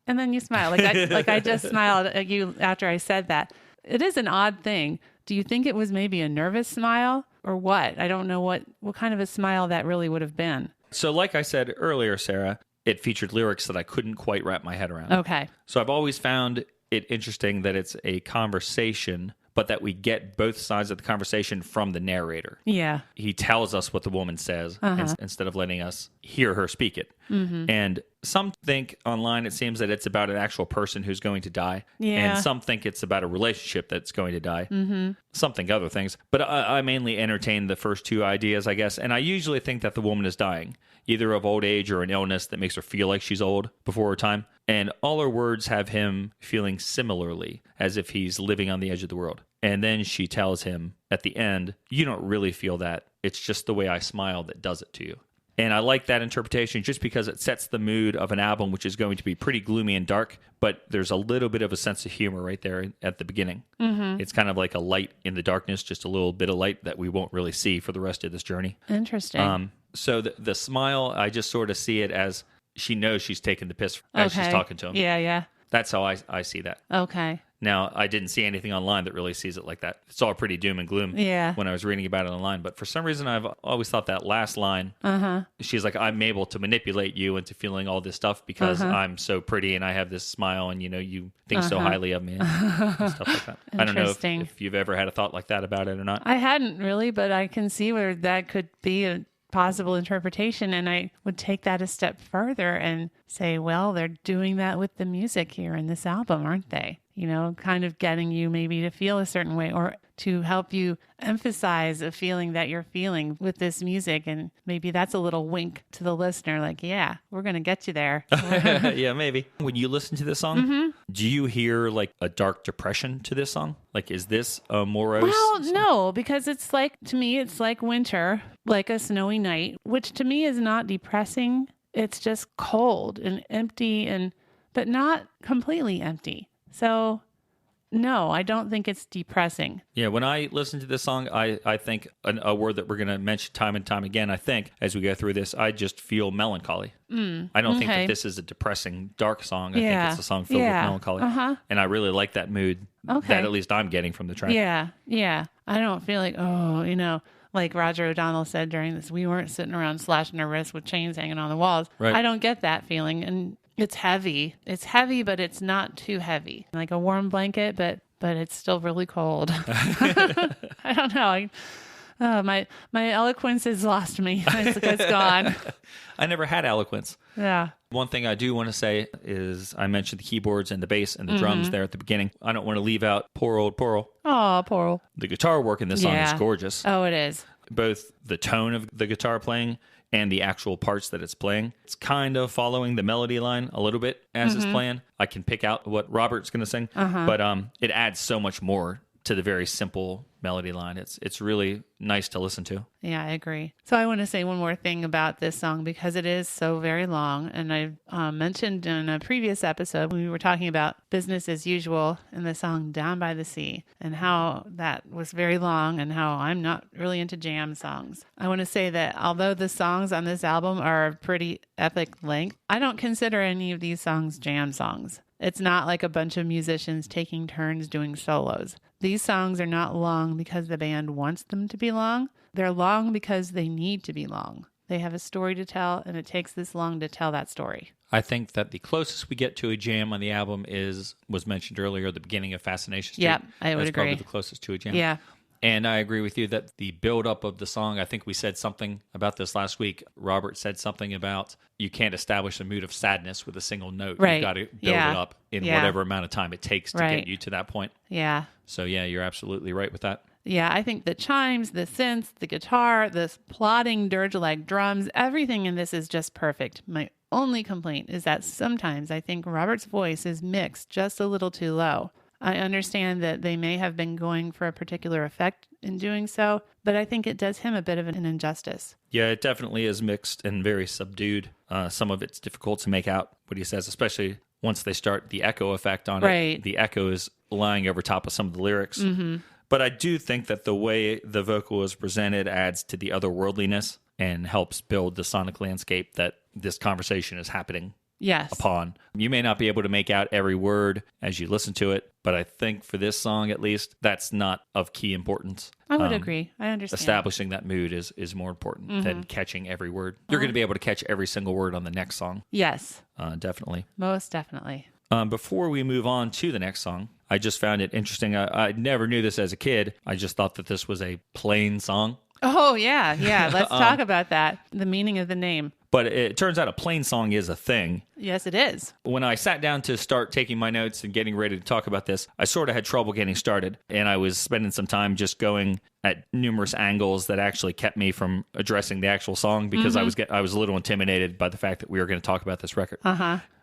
And then you smile. Like I just smiled at you after I said that. It is an odd thing. Do you think it was maybe a nervous smile or what? I don't know what kind of a smile that really would have been. So like I said earlier, Sarah, it featured lyrics that I couldn't quite wrap my head around. Okay. So I've always found it interesting that it's a conversation, but that we get both sides of the conversation from the narrator. Yeah. He tells us what the woman says instead of letting us hear her speak it. And some think online it seems that it's about an actual person who's going to die. Yeah. And some think it's about a relationship that's going to die. Some think other things. But I mainly entertain the first two ideas, I guess. And I usually think that the woman is dying, either of old age or an illness that makes her feel like she's old before her time. And all her words have him feeling similarly, as if he's living on the edge of the world. And then she tells him at the end, you don't really feel that. It's just the way I smile that does it to you. And I like that interpretation just because it sets the mood of an album, which is going to be pretty gloomy and dark, but there's a little bit of a sense of humor right there at the beginning. It's kind of like a light in the darkness, just a little bit of light that we won't really see for the rest of this journey. Interesting. So the smile, I just sort of see it as she knows she's taking the piss as she's talking to him. Yeah. That's how I see that. Okay. Now, I didn't see anything online that really sees it like that. It's all pretty doom and gloom when I was reading about it online. But for some reason, I've always thought that last line, she's like, I'm able to manipulate you into feeling all this stuff because I'm so pretty and I have this smile and, you think so highly of me and stuff like that. I don't know if you've ever had a thought like that about it or not. I hadn't really, but I can see where that could be a possible interpretation. And I would take that a step further and say, well, they're doing that with the music here in this album, aren't they? Kind of getting you maybe to feel a certain way or to help you emphasize a feeling that you're feeling with this music. And maybe that's a little wink to the listener, like, yeah, we're going to get you there. Yeah, maybe. When you listen to this song, do you hear like a dark depression to this song? Like, is this a morose? Well, no, because it's like, to me, it's like winter, like a snowy night, which to me is not depressing. It's just cold and empty but not completely empty. So, no, I don't think it's depressing. Yeah, when I listen to this song, I think a word that we're going to mention time and time again, I think, as we go through this, I just feel melancholy. I don't think that this is a depressing, dark song. I think it's a song filled with melancholy. And I really like that mood that at least I'm getting from the track. Yeah. I don't feel like, like Roger O'Donnell said during this, we weren't sitting around slashing our wrists with chains hanging on the walls. Right. I don't get that feeling. And it's heavy. It's heavy, but it's not too heavy. Like a warm blanket, but it's still really cold. I don't know. My eloquence has lost me. It's gone. I never had eloquence. Yeah. One thing I do want to say is I mentioned the keyboards and the bass and the drums there at the beginning. I don't want to leave out poor old Pearl. Oh, Pearl. The guitar work in this song is gorgeous. Oh, it is. Both the tone of the guitar playing, and the actual parts that it's playing. It's kind of following the melody line a little bit as it's playing. I can pick out what Robert's going to sing, but it adds so much more to the very simple melody line. It's really nice to listen to. Yeah, I agree. So I want to say one more thing about this song because it is so very long. And I mentioned in a previous episode when we were talking about business as usual in the song Down by the Sea and how that was very long and how I'm not really into jam songs. I want to say that although the songs on this album are of pretty epic length, I don't consider any of these songs jam songs. It's not like a bunch of musicians taking turns doing solos. These songs are not long because the band wants them to be long. They're long because they need to be long. They have a story to tell, and it takes this long to tell that story. I think that the closest we get to a jam on the album was mentioned earlier, the beginning of Fascination Street. Yeah, I would That's agree. probably the closest to a jam. Yeah. And I agree with you that the build-up of the song, I think we said something about this last week. Robert said something about you can't establish a mood of sadness with a single note. Right. You've got to build it up in whatever amount of time it takes to Right. get you to that point. Yeah. So, yeah, you're absolutely right with that. Yeah, I think the chimes, the synths, the guitar, the plodding dirge-like drums, everything in this is just perfect. My only complaint is that sometimes I think Robert's voice is mixed just a little too low. I understand that they may have been going for a particular effect in doing so, but I think it does him a bit of an injustice. Yeah, it definitely is mixed and very subdued. Some of it's difficult to make out what he says, especially once they start the echo effect on Right. it. The echo is lying over top of some of the lyrics. But I do think that the way the vocal is presented adds to the otherworldliness and helps build the sonic landscape that this conversation is happening Yes. upon. You may not be able to make out every word as you listen to it, but I think for this song at least, that's not of key importance. I would agree. I understand. Establishing that mood is more important than catching every word. You're going to be able to catch every single word on the next song. Yes, Definitely. most definitely. Before we move on to the next song, I just found it interesting. I never knew this as a kid. I just thought that this was a plain song. Oh, yeah. Yeah. Let's talk about that. The meaning of the name. But it turns out a plain song is a thing. Yes, it is. When I sat down to start taking my notes and getting ready to talk about this, I sort of had trouble getting started. And I was spending some time just going at numerous angles that actually kept me from addressing the actual song because I was a little intimidated by the fact that we were going to talk about this record.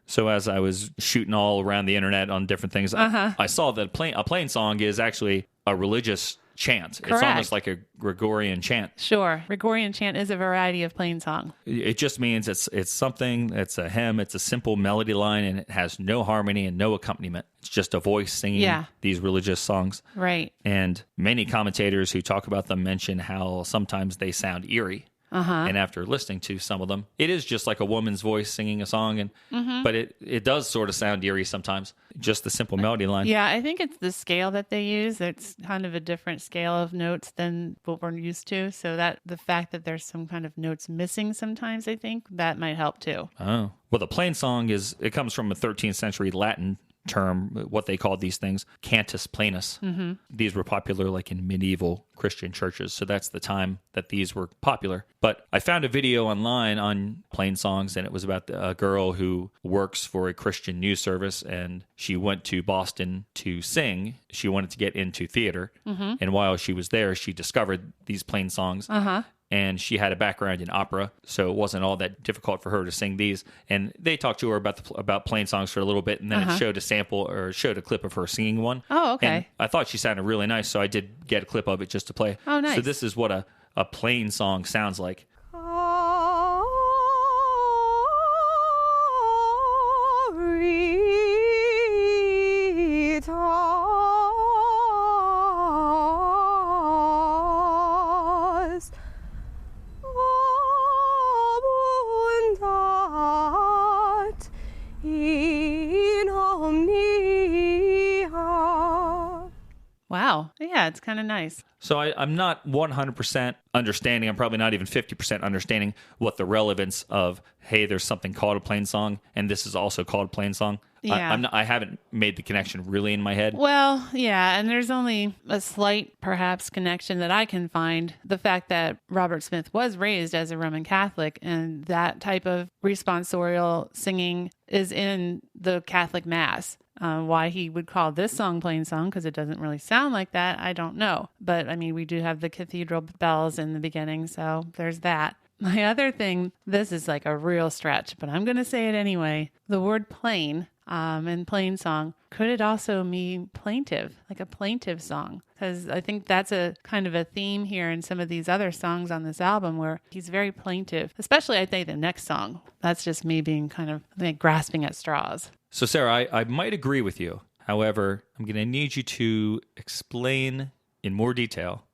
So as I was shooting all around the internet on different things, I saw that a plain song is actually a religious chant. Correct. It's almost like a Gregorian chant. Sure. Gregorian chant is a variety of plain song. It just means it's something, it's a hymn, it's a simple melody line, and it has no harmony and no accompaniment. It's just a voice singing these religious songs. Right. And many commentators who talk about them mention how sometimes they sound eerie. And after listening to some of them, it is just like a woman's voice singing a song, but it does sort of sound eerie sometimes, just the simple melody line. Yeah, I think it's the scale that they use. It's kind of a different scale of notes than what we're used to. So that the fact that there's some kind of notes missing sometimes, I think that might help too. Oh, well, the plain song it comes from a 13th century Latin term, what they called these things, cantus planus. These were popular like in medieval Christian churches, so that's the time that these were popular. But I found a video online on plain songs, and it was about a girl who works for a Christian news service, and she went to Boston to sing. She wanted to get into theater, and while she was there, she discovered these plain songs. And she had a background in opera, so it wasn't all that difficult for her to sing these. And they talked to her about plain songs for a little bit, and then it showed a sample or showed a clip of her singing one. Oh, okay. And I thought she sounded really nice, so I did get a clip of it just to play. Oh, nice. So this is what a plain song sounds like. Wow. Yeah, it's kind of nice. So I'm not 100% understanding. I'm probably not even 50% understanding what the relevance of, hey, there's something called a plain song, and this is also called a plain song. Yeah. I haven't made the connection really in my head. Well, yeah, and there's only a slight, perhaps, connection that I can find. The fact that Robert Smith was raised as a Roman Catholic, and that type of responsorial singing is in the Catholic Mass. Why he would call this song plain song, because it doesn't really sound like that, I don't know. But, I mean, we do have the cathedral bells in the beginning, so there's that. My other thing, this is like a real stretch, but I'm going to say it anyway. The word plain in plain song, could it also mean plaintive, like a plaintive song? Because I think that's a kind of a theme here in some of these other songs on this album where he's very plaintive, especially I think the next song. That's just me being kind of like grasping at straws. So Sarah, I might agree with you. However, I'm going to need you to explain in more detail.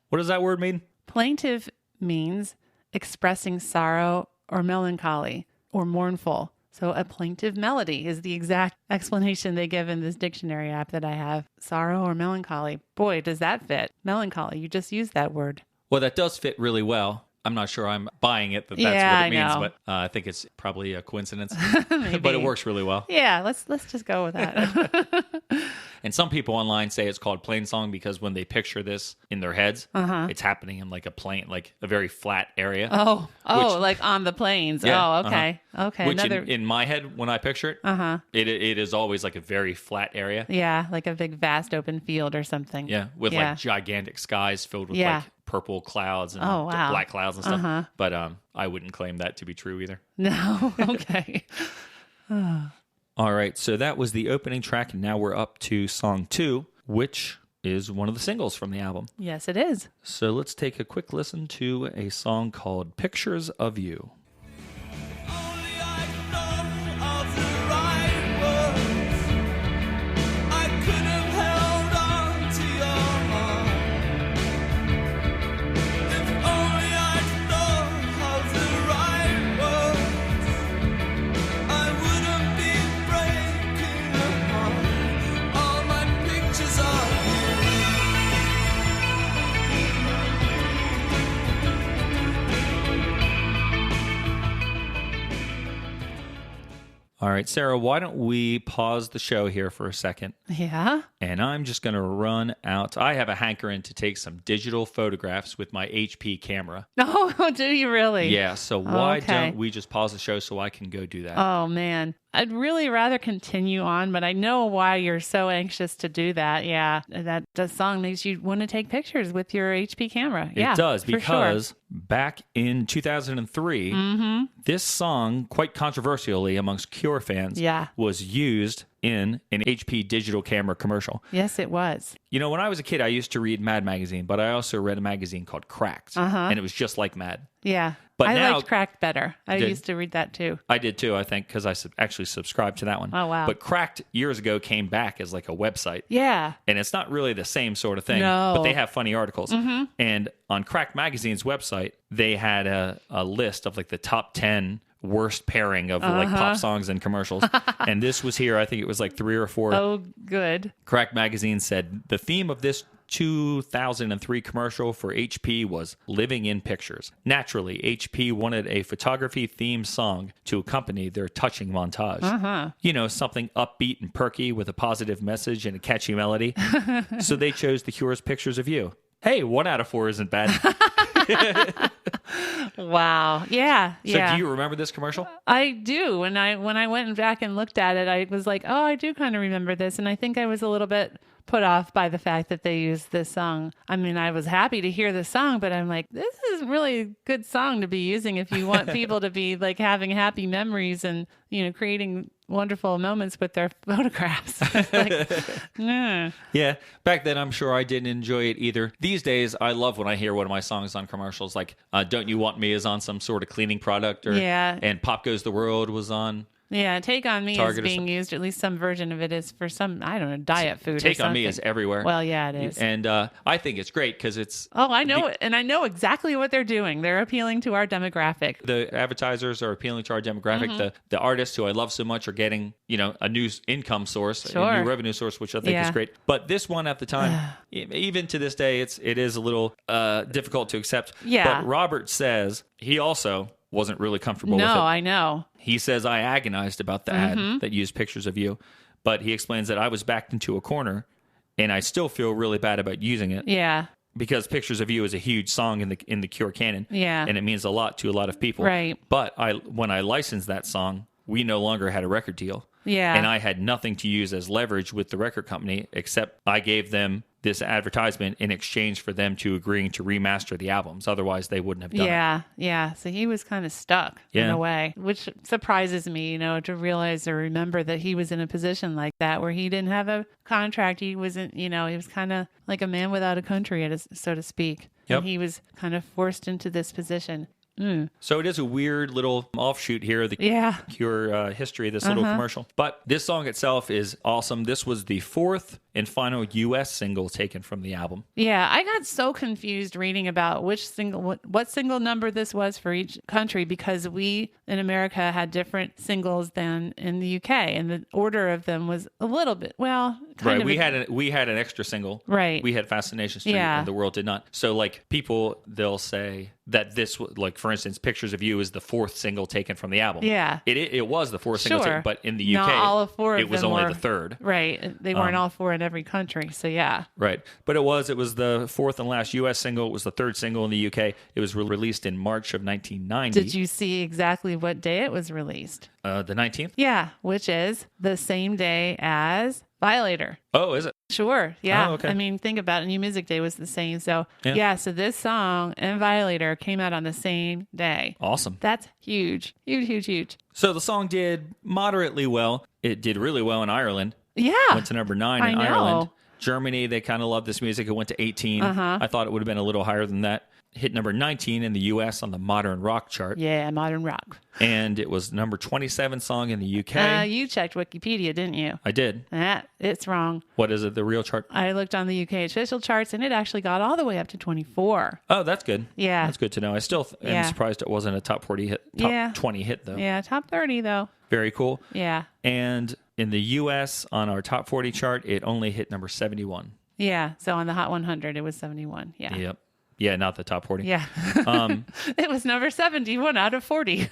What does that word mean? Plaintive means expressing sorrow or melancholy or mournful. So a plaintive melody is the exact explanation they give in this dictionary app that I have. Sorrow or melancholy. Boy, does that fit. Melancholy. You just used that word. Well, that does fit really well. I'm not sure I'm buying it that that's Yeah, what it means, I know. but I think it's probably a coincidence. Maybe. But it works really well. Yeah, let's just go with that. And some people online say it's called plain song because when they picture this in their heads, it's happening in like a plain, like a very flat area. Oh, Which- like on the plains. Yeah, Oh, okay. Okay. Which Another. in my head, when I picture it, it is always like a very flat area. Yeah, like a big vast open field or something. Yeah, with like gigantic skies filled with like purple clouds and Oh, wow. black clouds and stuff. But I wouldn't claim that to be true either. No. Okay. All right, so that was the opening track, and now we're up to song 2, which is one of the singles from the album. Yes, it is. So let's take a quick listen to a song called Pictures of You. Only I thought of the right words. I could have held on to your heart. If only I thought of the right words, I wouldn't be breaking apart. All my pictures of All right, Sarah, why don't we pause the show here for a second? Yeah. And I'm just going to run out. I have a hankering to take some digital photographs with my HP camera. Oh, do you really? Yeah, so why Okay. don't we just pause the show so I can go do that? Oh, man. I'd really rather continue on, but I know why you're so anxious to do that. Yeah. That song makes you want to take pictures with your HP camera. Yeah. It does, for sure. because back in 2003, this song, quite controversially amongst Cure fans, Yeah. was used in an HP digital camera commercial. Yes, it was. You know, when I was a kid, I used to read Mad Magazine, but I also read a magazine called Cracked, and it was just like Mad. Yeah. But I now- liked Cracked better. I Did- used to read that too. I did too, I think, because I actually subscribed to that one. Oh, wow. But Cracked years ago came back as like a website. Yeah. And it's not really the same sort of thing, No. but they have funny articles. And on Cracked Magazine's website, they had a list of like the top 10 worst pairing of like pop songs and commercials. And this was here. I think it was like 3 or 4. Oh, good. Cracked Magazine said the theme of this 2003 commercial for HP was living in pictures. Naturally, HP wanted a photography-themed song to accompany their touching montage. You know, something upbeat and perky with a positive message and a catchy melody. So they chose The Cure's Pictures of You. Hey, 1 out of 4 isn't bad. Wow. Yeah. So yeah. do you remember this commercial? I do. When I went back and looked at it, I was like, oh, I do kind of remember this. And I think I was a little bit put off by the fact that they used this song. I mean, I was happy to hear the song, but I'm like, this isn't really a good song to be using if you want people to be like having happy memories and, you know, creating wonderful moments with their photographs. Like, yeah. Yeah. Back then, I'm sure I didn't enjoy it either. These days, I love when I hear one of my songs on commercials, like Don't You Want Me is on some sort of cleaning product, or Yeah. and Pop Goes the World was on. Yeah, Take On Me Target or is being used, at least some version of it is for some, I don't know, diet food or Take something. On Me is everywhere. Well, yeah, it is. And I think it's great because it's Oh, I know it. And I know exactly what they're doing. They're appealing to our demographic. the advertisers are appealing to our demographic. Mm-hmm. The artists who I love so much are getting, you know, a new income source, a Sure. new revenue source, which I think is Yeah. great. But this one at the time, even to this day, it is a little difficult to accept. Yeah. But Robert says he also wasn't really comfortable with it. No, I know. He says, I agonized about the ad that used pictures of you, but he explains that I was backed into a corner and I still feel really bad about using it Yeah. because Pictures of You is a huge song in the Cure canon. Yeah. And it means a lot to a lot of people. Right. But when I licensed that song, we no longer had a record deal. Yeah. And I had nothing to use as leverage with the record company except I gave them this advertisement in exchange for them to agreeing to remaster the albums. Otherwise, they wouldn't have done it. Yeah. So he was kind of stuck in Yeah. a way, which surprises me, to realize or remember that he was in a position like that where he didn't have a contract. He wasn't, he was kind of like a man without a country, so to speak. Yep. And he was kind of forced into this position. So it is a weird little offshoot here, the Cure history, this little commercial. But this song itself is awesome. This was the fourth and final U.S. single taken from the album. Yeah, I got so confused reading about which single, what single number this was for each country, because we in America had different singles than in the UK, and the order of them was a little bit, Right, we had an extra single. Right. We had Fascination Street, and the world did not. So, like, people, they'll say that this, like, for instance, Pictures of You is the fourth single taken from the album. Yeah. It was the fourth single taken, but in the UK, not all of four of it was them only were, the third. Right. They weren't all four in every country, so yeah. Right. But it was the fourth and last U.S. single. It was the third single in the UK. It was released in March of 1990. Did you see exactly what day it was released? The 19th? Yeah, which is the same day as Violator. Oh, is it? Sure. Yeah. Oh, okay. I mean, think about it. New Music Day was the same. So, so this song and Violator came out on the same day. Awesome. That's huge. Huge, huge, huge. So the song did moderately well. It did really well in Ireland. Yeah. Went to number 9 in Ireland. Germany, they kind of loved this music. It went to 18. I thought it would have been a little higher than that. Hit number 19 in the U.S. on the modern rock chart. Yeah, modern rock. And it was number 27 song in the UK. You checked Wikipedia, didn't you? I did. It's wrong. What is it, the real chart? I looked on the UK official charts, and it actually got all the way up to 24. Oh, that's good. Yeah. That's good to know. I still am surprised it wasn't a top 40 hit, top 20 hit, though. Yeah, top 30, though. Very cool. Yeah. And in the U.S., on our top 40 chart, it only hit number 71. Yeah, so on the Hot 100, it was 71. Yeah. Yep. Yeah, not the top 40. Yeah. It was number 71 out of 40.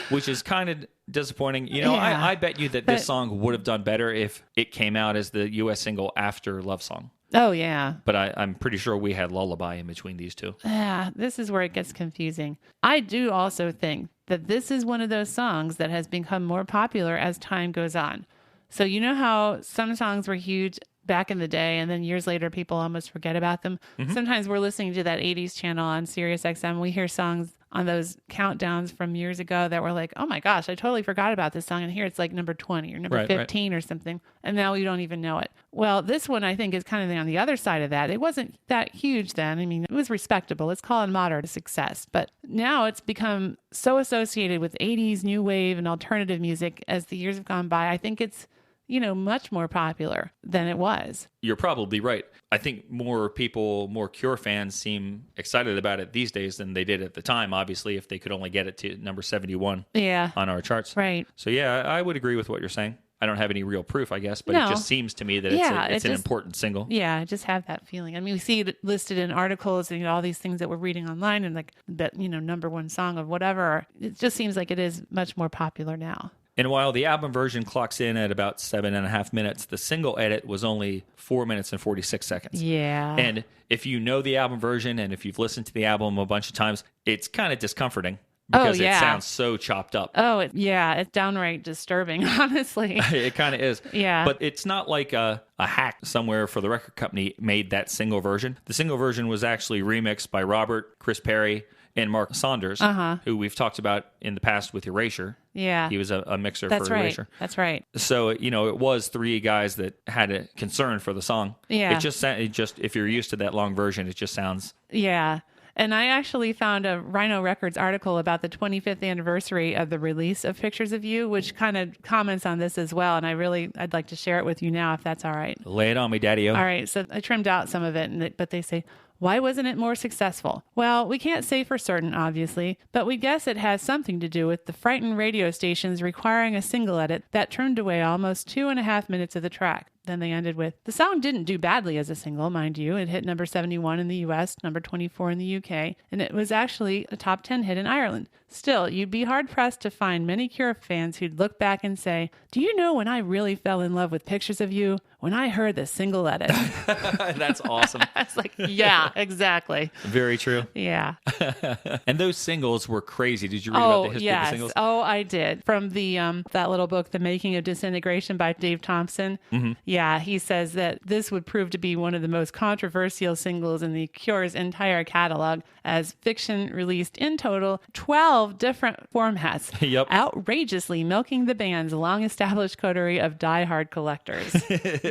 Which is kind of disappointing. I bet you that this song would have done better if it came out as the U.S. single after Love Song. Oh, yeah. But I'm pretty sure we had Lullaby in between these two. Yeah, this is where it gets confusing. I do also think that this is one of those songs that has become more popular as time goes on. So you know how some songs were huge back in the day, and then years later, people almost forget about them. Mm-hmm. Sometimes we're listening to that 80s channel on Sirius XM. We hear songs on those countdowns from years ago that were like, oh my gosh, I totally forgot about this song. And here it's like number 20 or number 15 or something. And now we don't even know it. Well, this one I think is kind of on the other side of that. It wasn't that huge then. I mean, it was respectable. Let's call it moderate success. But now it's become so associated with 80s new wave and alternative music as the years have gone by. I think it's much more popular than it was. You're probably right. I think more Cure fans seem excited about it these days than they did at the time, obviously, if they could only get it to number 71 on our charts. Right. So, yeah, I would agree with what you're saying. I don't have any real proof, I guess, but it just seems to me that it's an important single. Yeah, I just have that feeling. I mean, we see it listed in articles and all these things that we're reading online and like that, number one song of whatever. It just seems like it is much more popular now. And while the album version clocks in at about 7.5 minutes, the single edit was only 4 minutes and 46 seconds. Yeah. And if you know the album version and if you've listened to the album a bunch of times, it's kind of discomforting because it sounds so chopped up. Oh, it's downright disturbing, honestly. It kind of is. Yeah. But it's not like a hack somewhere for the record company made that single version. The single version was actually remixed by Robert, Chris Perry, and Mark Saunders, who we've talked about in the past with Erasure. Yeah. He was a mixer for Erasure. That's right. So, it was three guys that had a concern for the song. Yeah. It just, if you're used to that long version, it just sounds... Yeah. And I actually found a Rhino Records article about the 25th anniversary of the release of Pictures of You, which kind of comments on this as well. And I'd like to share it with you now, if that's all right. Lay it on me, Daddy-O. All right. So I trimmed out some of it, but they say, why wasn't it more successful? Well, we can't say for certain, obviously, but we guess it has something to do with the frightened radio stations requiring a single edit that turned away almost 2.5 minutes of the track. Then they ended with, the song didn't do badly as a single, mind you. It hit number 71 in the US, number 24 in the UK, and it was actually a top 10 hit in Ireland. Still, you'd be hard-pressed to find many Cure fans who'd look back and say, do you know when I really fell in love with Pictures of You? When I heard the single edit. That's awesome. I was like, yeah, exactly. Very true. Yeah. And those singles were crazy. Did you read about the history of the singles? Oh, I did. From the that little book, The Making of Disintegration by Dave Thompson. Mm-hmm. Yeah, he says that this would prove to be one of the most controversial singles in the Cure's entire catalog, as Fiction released in total 12 different formats. Yep. Outrageously milking the band's long-established coterie of diehard collectors.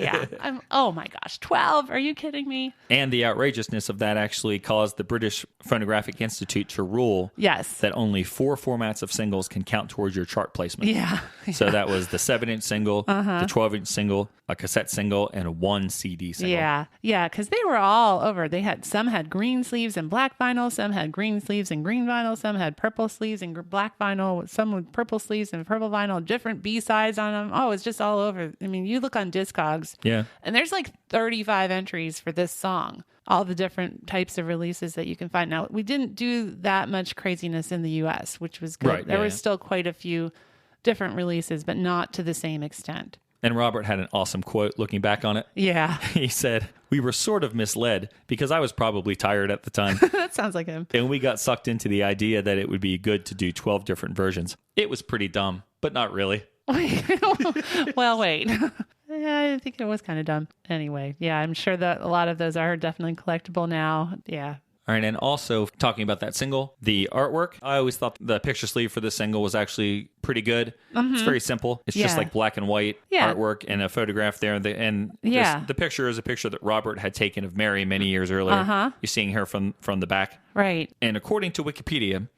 Yeah. Oh my gosh, 12? Are you kidding me? And the outrageousness of that actually caused the British Phonographic Institute to rule that only 4 formats of singles can count towards your chart placement. Yeah. So that was the 7-inch single, the 12-inch single, a cassette single, and 1 CD single. Yeah. Yeah, because they were all over. Some had green sleeves and black vinyl, some had green sleeves and green vinyl, some had purple sleeves and black vinyl, some with purple sleeves and purple vinyl, different B-sides on them. Oh, it's just all over. I mean, you look on Discogs. Yeah. And there's like 35 entries for this song. All the different types of releases that you can find. Now, we didn't do that much craziness in the U.S., which was good. Right, there was still quite a few different releases, but not to the same extent. And Robert had an awesome quote looking back on it. Yeah. He said, "We were sort of misled because I was probably tired at the time." That sounds like him. And we got sucked into the idea that it would be good to do 12 different versions. It was pretty dumb, but not really. Well, wait. Yeah, I think it was kind of dumb. Anyway, yeah, I'm sure that a lot of those are definitely collectible now. Yeah. All right, and also talking about that single, the artwork, I always thought the picture sleeve for this single was actually pretty good. Mm-hmm. It's very simple. It's just like black and white artwork and a photograph there. The picture is a picture that Robert had taken of Mary many years earlier. You're seeing her from the back. Right. And according to Wikipedia,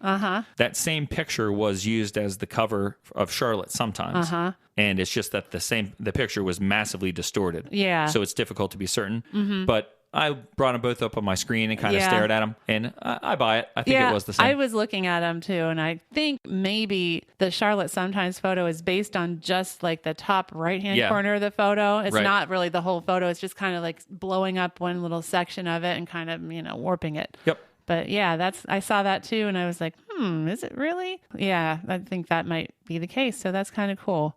that same picture was used as the cover of Charlotte sometimes. And it's just that the picture was massively distorted. Yeah. So it's difficult to be certain. Mm-hmm. But I brought them both up on my screen and kind of stared at them, and I buy it. I think it was the same. I was looking at them too, and I think maybe the Charlotte Sometimes photo is based on just like the top right-hand corner of the photo. It's not really the whole photo. It's just kind of like blowing up one little section of it and kind of, warping it. Yep. But yeah, I saw that too, and I was like, is it really? Yeah, I think that might be the case, so that's kind of cool.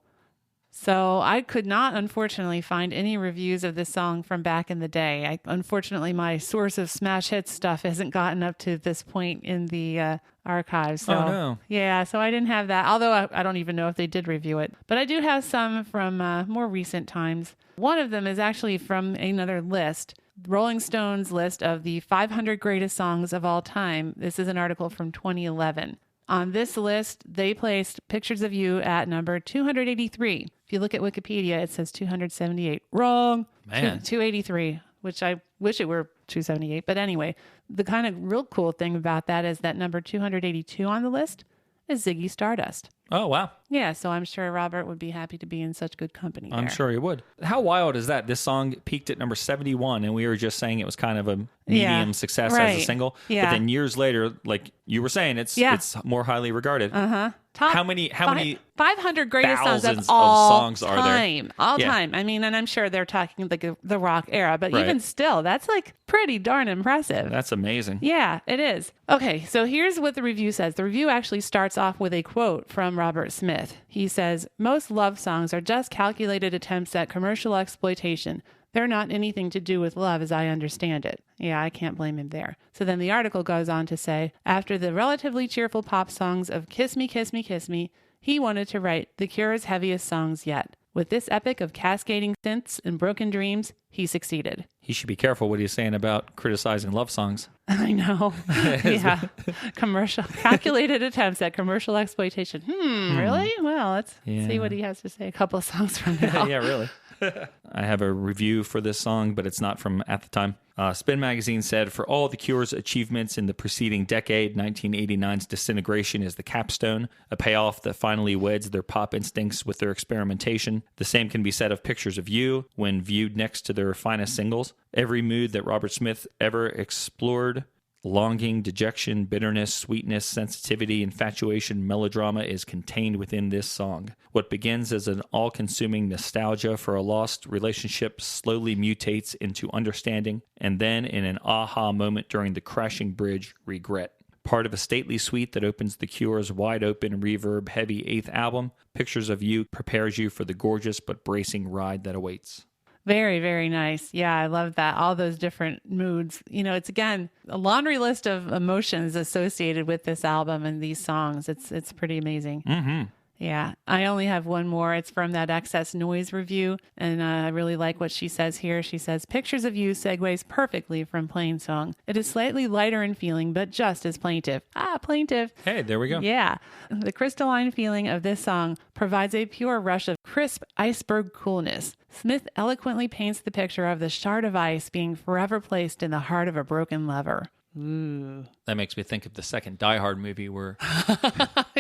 So I could not, unfortunately, find any reviews of this song from back in the day. Unfortunately, my source of smash hits stuff hasn't gotten up to this point in the archives. So, oh, no. Yeah, so I didn't have that, although I don't even know if they did review it. But I do have some from more recent times. One of them is actually from another list, Rolling Stone's list of the 500 greatest songs of all time. This is an article from 2011. On this list, they placed Pictures of You at number 283. If you look at Wikipedia, it says 278. Wrong. Man. 283, which I wish it were 278. But anyway, the kind of real cool thing about that is that number 282 on the list is Ziggy Stardust. Oh, wow. Yeah, so I'm sure Robert would be happy to be in such good company there. I'm sure he would. How wild is that? This song peaked at number 71, and we were just saying it was kind of a medium success as a single. Yeah. But then years later, like you were saying, it's more highly regarded. How many 500 greatest songs of songs are there? All time. I mean, and I'm sure they're talking the rock era, but even still, that's like pretty darn impressive. That's amazing. Yeah, it is. Okay, so here's what the review says. The review actually starts off with a quote from Robert Smith. He says, "Most love songs are just calculated attempts at commercial exploitation. They're not anything to do with love as I understand it." Yeah, I can't blame him there. So then the article goes on to say, after the relatively cheerful pop songs of Kiss Me, Kiss Me, Kiss Me, he wanted to write The Cure's heaviest songs yet. With this epic of cascading synths and broken dreams, he succeeded. He should be careful what he's saying about criticizing love songs. I know. Yeah. Calculated attempts at commercial exploitation. Really? Well, let's see what he has to say a couple of songs from now. Yeah, really. I have a review for this song, but it's not from at the time. Spin Magazine said, for all the Cure's achievements in the preceding decade, 1989's Disintegration is the capstone, a payoff that finally weds their pop instincts with their experimentation. The same can be said of Pictures of You when viewed next to their finest singles. Every mood that Robert Smith ever explored, longing, dejection, bitterness, sweetness, sensitivity, infatuation, melodrama is contained within this song. What begins as an all-consuming nostalgia for a lost relationship slowly mutates into understanding, and then in an aha moment during the crashing bridge, regret. part of a stately suite that opens The Cure's wide-open, reverb-heavy 8th album. Pictures of You prepares you for the gorgeous but bracing ride that awaits. Very, very nice. Yeah, I love that. All those different moods. You know, it's again a laundry list of emotions associated with this album and these songs. It's pretty amazing. Mm-hmm. Yeah, I only have one more. It's from that Excess Noise review, and I really like what she says here. She says, "Pictures of You segues perfectly from Plain Song. It is slightly lighter in feeling, but just as plaintive." Ah, plaintive. Hey, there we go. Yeah. The crystalline feeling of this song provides a pure rush of crisp iceberg coolness. Smith eloquently paints the picture of the shard of ice being forever placed in the heart of a broken lover. Ooh. That makes me think of the second Die Hard movie where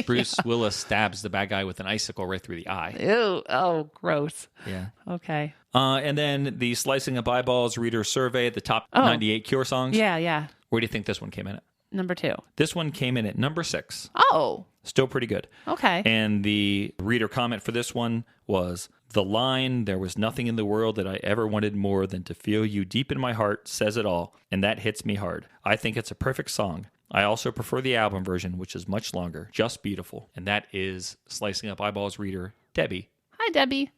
Bruce Willis stabs the bad guy with an icicle right through the eye. Ew. Oh, gross. Yeah. Okay. And then the Slicing Up Eyeballs reader survey, the top 98 Cure songs. Yeah, yeah. Where do you think this one came in at? Number 2. This one came in at number 6. Oh. Still pretty good. Okay. And the reader comment for this one was, "The line, 'There was nothing in the world that I ever wanted more than to feel you deep in my heart,' says it all, and that hits me hard. I think it's a perfect song. I also prefer the album version, which is much longer. Just beautiful." And that is Slicing Up Eyeballs reader Debbie. Hi, Debbie.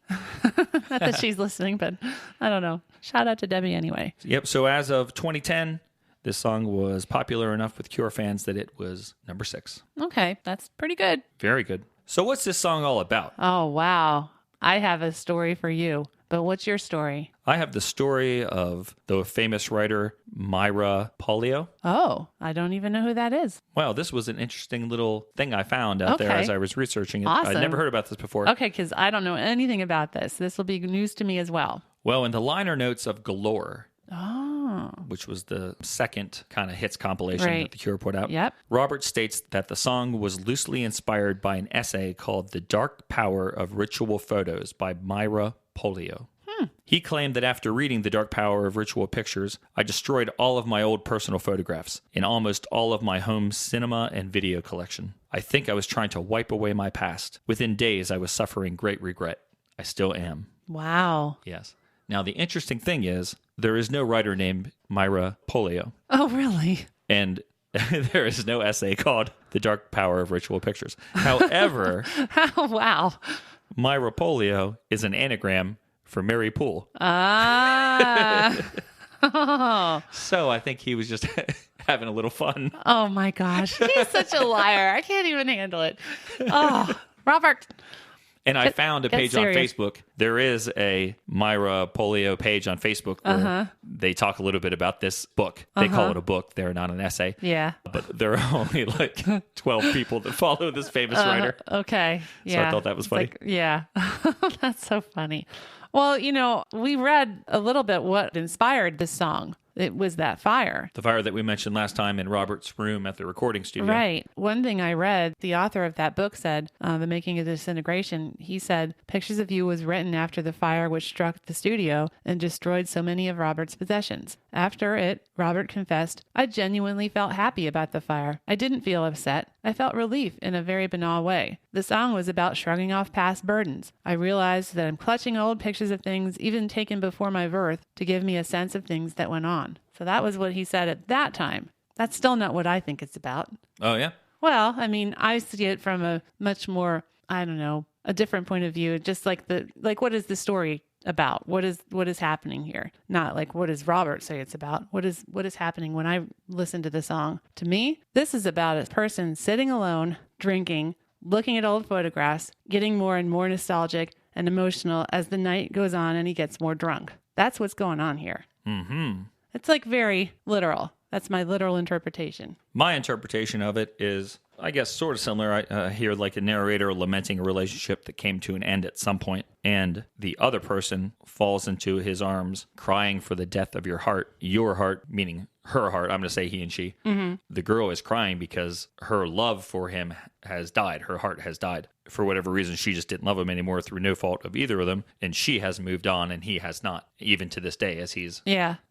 Not that she's listening, but I don't know. Shout out to Debbie anyway. Yep. So as of 2010, this song was popular enough with Cure fans that it was number 6. Okay, that's pretty good. Very good. So what's this song all about? Oh, wow. I have a story for you, but what's your story? I have the story of the famous writer Myra Polio. Oh, I don't even know who that is. Well, this was an interesting little thing I found out there as I was researching it. Awesome. I'd never heard about this before. Okay, because I don't know anything about this. This will be news to me as well. Well, in the liner notes of Galore, Oh. which was the second kind of hits compilation Right. that The Cure put out, Yep. Robert states that the song was loosely inspired by an essay called The Dark Power of Ritual Photos by Myra Polio. He claimed that after reading The Dark Power of Ritual Pictures, I destroyed all of my old personal photographs and almost all of my home cinema and video collection. I think I was trying to wipe away my past. Within days, I was suffering great regret. I still am. Wow. Yes. Now, the interesting thing is, there is no writer named Myra Polio. Oh, really? And there is no essay called The Dark Power of Ritual Pictures. However, Wow. Myra Polio is an anagram for Mary Poole. Ah. So I think he was just having a little fun. Oh, my gosh. He's such a liar. I can't even handle it. Oh, Robert. And I found a get page serious. on Facebook. There is a Myra Polio page on Facebook where they talk a little bit about this book. They call it a book. They're not an essay. Yeah. But there are only like 12 people that follow this famous writer. Okay. So Yeah. I thought that was It's funny. like- yeah. That's so funny. Well, you know, we read a little bit what inspired this song. It was that fire. The fire that we mentioned last time in Robert's room at the recording studio. Right. One thing I read, the author of that book said, The Making of Disintegration, he said, Pictures of You was written after the fire which struck the studio and destroyed so many of Robert's possessions. After it, Robert confessed, I genuinely felt happy about the fire. I didn't feel upset. I felt relief in a very banal way. The song was about shrugging off past burdens. I realized that I'm clutching old pictures of things even taken before my birth to give me a sense of things that went on. So that was what he said at that time. That's still not what I think it's about. Oh, yeah? Well, I mean, I see it from a much more, I don't know, a different point of view. Just like what is the story about? What is happening here? Not like what does Robert say it's about? What is happening when I listen to the song? To me, this is about a person sitting alone, drinking, looking at old photographs, getting more and more nostalgic and emotional as the night goes on and he gets more drunk. That's what's going on here. Mm-hmm. It's like very literal. That's my literal interpretation. My interpretation of it is, I guess, sort of similar. I hear like a narrator lamenting a relationship that came to an end at some point, and the other person falls into his arms, crying for the death of your heart, meaning her heart. I'm going to say he and she. Mm-hmm. The girl is crying because her love for him has died. Her heart has died. For whatever reason, she just didn't love him anymore through no fault of either of them, and she has moved on, and he has not, even to this day as he's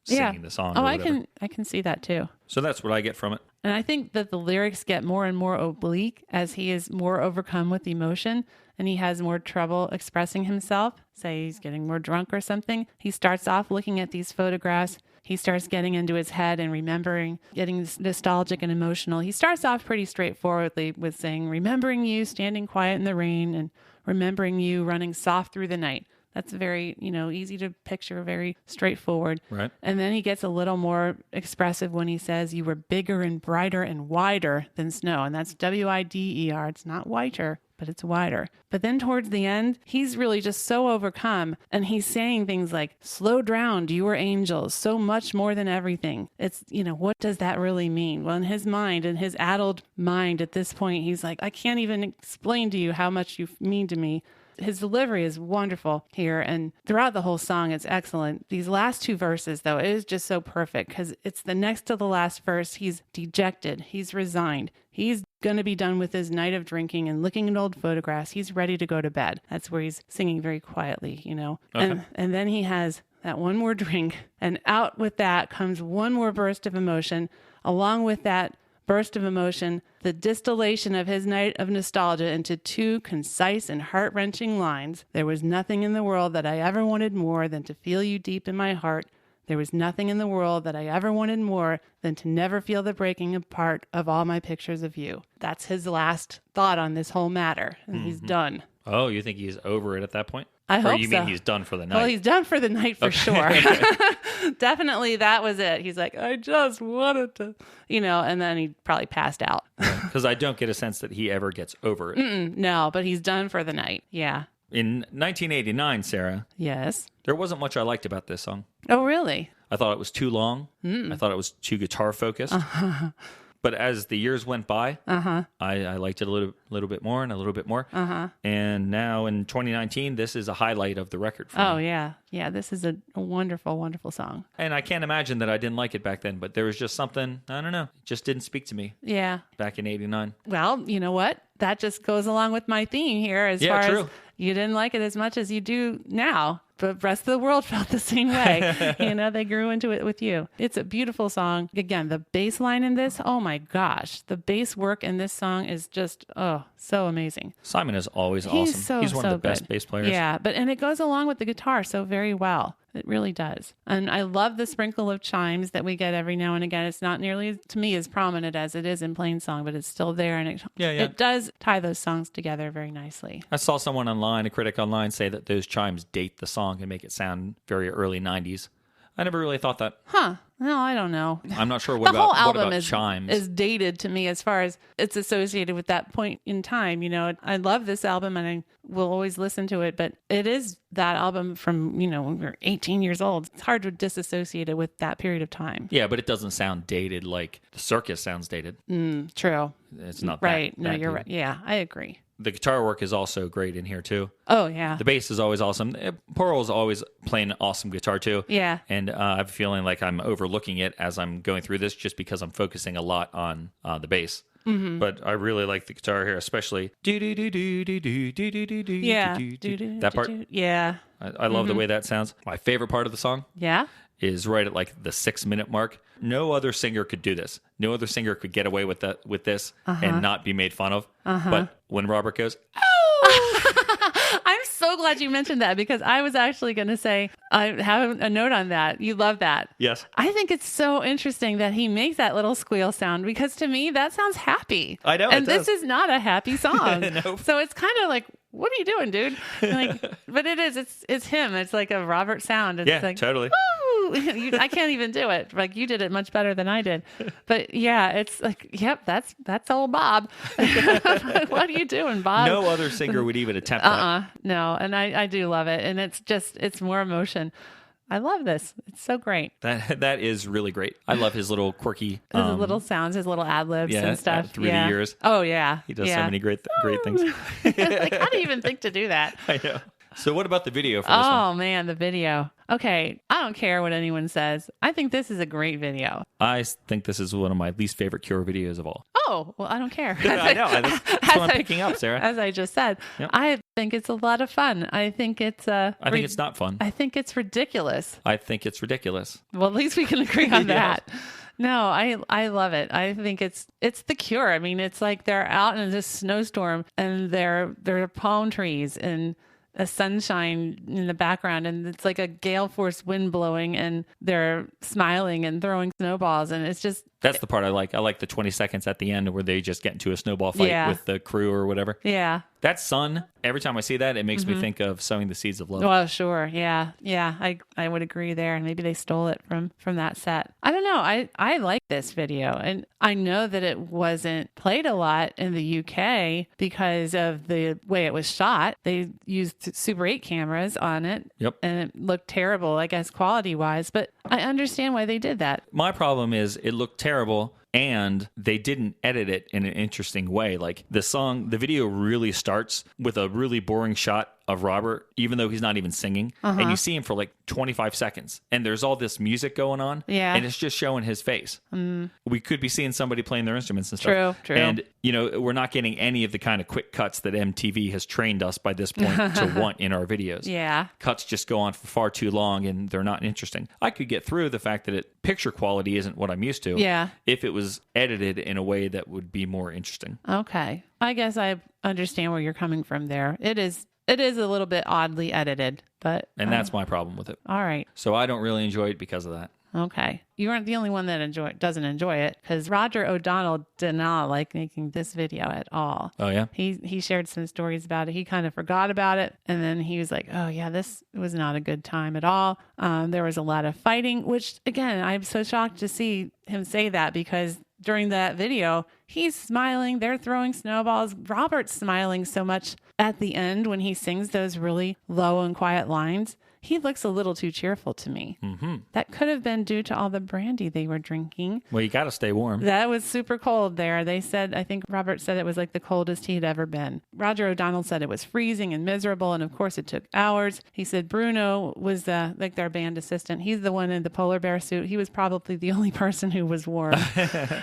singing the song. Oh, or I whatever. can see that too. So that's what I get from it. And I think that the lyrics get more and more oblique as he is more overcome with emotion and he has more trouble expressing himself. Say he's getting more drunk or something. He starts off looking at these photographs. he starts getting into his head and remembering, getting nostalgic and emotional. He starts off pretty straightforwardly with saying, remembering you standing quiet in the rain and remembering you running soft through the night. That's very, easy to picture, very straightforward. Right. And then he gets a little more expressive when he says, you were bigger and brighter and wider than snow. And that's W-I-D-E-R. It's not whiter, but it's wider. But then towards the end, he's really just so overcome. And he's saying things like, slow drowned, you were angels, so much more than everything. It's, what does that really mean? Well, in his mind, in his addled mind at this point, he's like, I can't even explain to you how much you mean to me. His delivery is wonderful here, and throughout the whole song, it's excellent. These last two verses, though, it is just so perfect because it's the next to the last verse. He's dejected. He's resigned. He's going to be done with his night of drinking and looking at old photographs. He's ready to go to bed. That's where he's singing very quietly, Okay. And then he has that one more drink, and out with that comes one more burst of emotion. Along with that burst of emotion, the distillation of his night of nostalgia into two concise and heart-wrenching lines. There was nothing in the world that I ever wanted more than to feel you deep in my heart. There was nothing in the world that I ever wanted more than to never feel the breaking apart of all my pictures of you. That's his last thought on this whole matter, and he's done. Oh, you think he's over it at that point? I hope so. Or you mean he's done for the night? Well, he's done for the night for sure. Definitely that was it. He's like, I just wanted to, and then he probably passed out. Because I don't get a sense that he ever gets over it. No, but he's done for the night. Yeah. In 1989, Sarah, Yes. there wasn't much I liked about this song. Oh, really? I thought it was too long. I thought it was too guitar focused. But as the years went by, I liked it a little bit more and a little bit more. And now in 2019, this is a highlight of the record for me. Oh, yeah. Yeah, this is a wonderful, wonderful song. And I can't imagine that I didn't like it back then, but there was just something, I don't know, it just didn't speak to me Yeah. back in 89. Well, you know what? That just goes along with my theme here as far true. as you didn't like it as much as you do now. But the rest of the world felt the same way. They grew into it with you. It's a beautiful song. Again, the bass line in this, oh my gosh. The bass work in this song is just, so amazing. Simon is always He's awesome. He's one of the best good. bass players. Yeah, and it goes along with the guitar so very well. It really does. And I love the sprinkle of chimes that we get every now and again. It's not nearly, to me, as prominent as it is in plain song, but it's still there. And it does tie those songs together very nicely. I saw someone online, a critic online, say that those chimes date the song and make it sound very early 90s. I never really thought that. Huh. No, I don't know. I'm not sure The whole what album about chimes. is dated to me as far as it's associated with that point in time. I love this album and I will always listen to it, but it is that album from, when we were 18 years old. It's hard to disassociate it with that period of time. Yeah, but it doesn't sound dated like the Circus sounds dated. True. It's not Right. that. No, that you're dated. right. Yeah, I agree. The guitar work is also great in here, too. Oh, yeah. The bass is always awesome. Pearl's always playing awesome guitar, too. Yeah. And I have a feeling like I'm overlooking it as I'm going through this just because I'm focusing a lot on the bass. But I really like the guitar here, especially Yeah. that part. Yeah. I love the way that sounds. My favorite part of the song Yeah. is right at like the 6-minute mark. No other singer could do this. No other singer could get away with this and not be made fun of. But when Robert goes, I'm so glad you mentioned that because I was actually going to say, I have a note on that. You love that. yes, I think it's so interesting that he makes that little squeal sound because to me, that sounds happy. I know, And it does. this is not a happy song. Nope. So it's kind of like, what are you doing, dude? But it is. It's him. It's like a Robert sound. It's yeah, like, totally. Woo! I can't even do it. Like you did it much better than I did. But yeah, it's like, yep, that's old Bob. What are you doing, Bob? No other singer would even attempt that. No. And I do love it. And it's more emotion. I love this. It's so great. That is really great. I love his little quirky His little sounds, his little ad libs and stuff. through the years. Oh yeah. He does so many great things. Like how do you even think to do that? I know. So what about the video for this one? Oh man, the video. Okay, I don't care what anyone says. I think this is a great video. I think this is one of my least favorite Cure videos of all. Oh, well, I don't care. I know. That's what I'm picking up, Sarah. As I just said, Yep. I think it's a lot of fun. I think it's I think it's not fun. I think it's ridiculous. I think it's ridiculous. Well, at least we can agree on Yes. that. No, I love it. I think it's the Cure. I mean, it's like they're out in this snowstorm and there are palm trees and a sunshine in the background, and it's like a gale force wind blowing, and they're smiling and throwing snowballs, and it's just... That's the part I like. I like the 20 seconds at the end where they just get into a snowball fight with the crew or whatever. Yeah. That sun, every time I see that, it makes me think of Sowing the Seeds of Love. Well, sure. Yeah. I would agree there. Maybe they stole it from that set. I don't know. I like this video, and I know that it wasn't played a lot in the UK because of the way it was shot. They used Super 8 cameras on it. Yep. And it looked terrible, I guess, quality-wise, but I understand why they did that. My problem is it looked terrible, and they didn't edit it in an interesting way. Like the video really starts with a really boring shot of Robert, even though he's not even singing. And you see him for like 25 seconds. And there's all this music going on. Yeah. And it's just showing his face. We could be seeing somebody playing their instruments and stuff. True. And, we're not getting any of the kind of quick cuts that MTV has trained us by this point to want in our videos. Yeah. Cuts just go on for far too long, and they're not interesting. I could get through the fact that picture quality isn't what I'm used to. Yeah. If it was edited in a way that would be more interesting. Okay. I guess I understand where you're coming from there. It is a little bit oddly edited, but... And that's my problem with it. All right. So I don't really enjoy it because of that. Okay. You aren't the only one that doesn't enjoy it, because Roger O'Donnell did not like making this video at all. Oh, yeah? He shared some stories about it. He kind of forgot about it, and then he was like, oh, yeah, this was not a good time at all. There was a lot of fighting, which, again, I'm so shocked to see him say that, because during that video, he's smiling. They're throwing snowballs. Robert's smiling so much at the end when he sings those really low and quiet lines. He looks a little too cheerful to me. Mm-hmm. That could have been due to all the brandy they were drinking. Well, you got to stay warm. That was super cold there. They said, I think Robert said it was like the coldest he'd ever been. Roger O'Donnell said it was freezing and miserable, and of course it took hours. He said Bruno was like their band assistant. He's the one in the polar bear suit. He was probably the only person who was warm.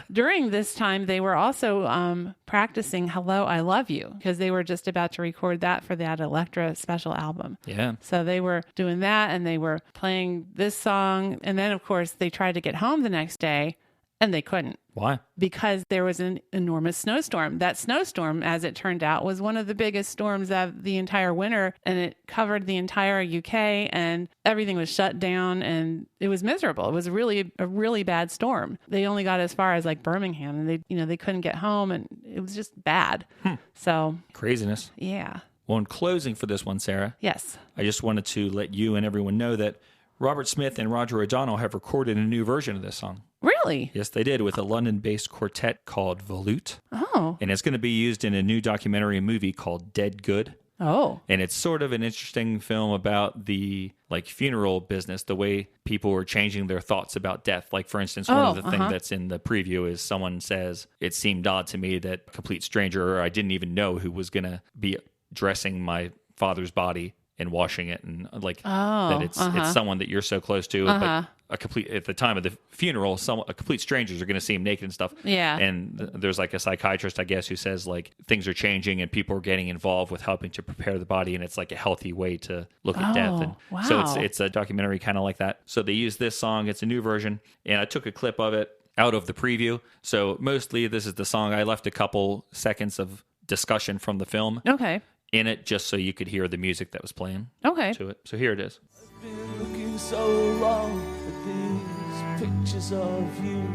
During this time, they were also practicing Hello, I Love You, because they were just about to record that for that Elektra special album. Yeah. So they were doing that, and they were playing this song, and then of course they tried to get home the next day, and they couldn't. Why? Because there was an enormous snowstorm. That snowstorm, as it turned out, was one of the biggest storms of the entire winter, and it covered the entire UK, and everything was shut down, and it was miserable. It was really a really bad storm. They only got as far as like Birmingham, and they couldn't get home, and it was just bad. So craziness. Yeah. Well, in closing for this one, Sarah. Yes. I just wanted to let you and everyone know that Robert Smith and Roger O'Donnell have recorded a new version of this song. Really? Yes, they did, with a London-based quartet called Volute. Oh. And it's going to be used in a new documentary movie called Dead Good. Oh. And it's sort of an interesting film about the funeral business, the way people were changing their thoughts about death. Like, for instance, one of the things that's in the preview is someone says, it seemed odd to me that a complete stranger, or I didn't even know who was going to be dressing my father's body and washing it, and that it's someone that you're so close to, but at the time of the funeral, a complete strangers are going to see him naked and stuff. Yeah. And there's like a psychiatrist, I guess, who says like things are changing and people are getting involved with helping to prepare the body, and it's like a healthy way to look at death. And wow. so it's a documentary kind of like that. So they use this song. It's a new version, and I took a clip of it out of the preview. So mostly this is the song. I left a couple seconds of discussion from the film. Okay. In it, just so you could hear the music that was playing to it. So here it is. I've been looking so long at these pictures of you,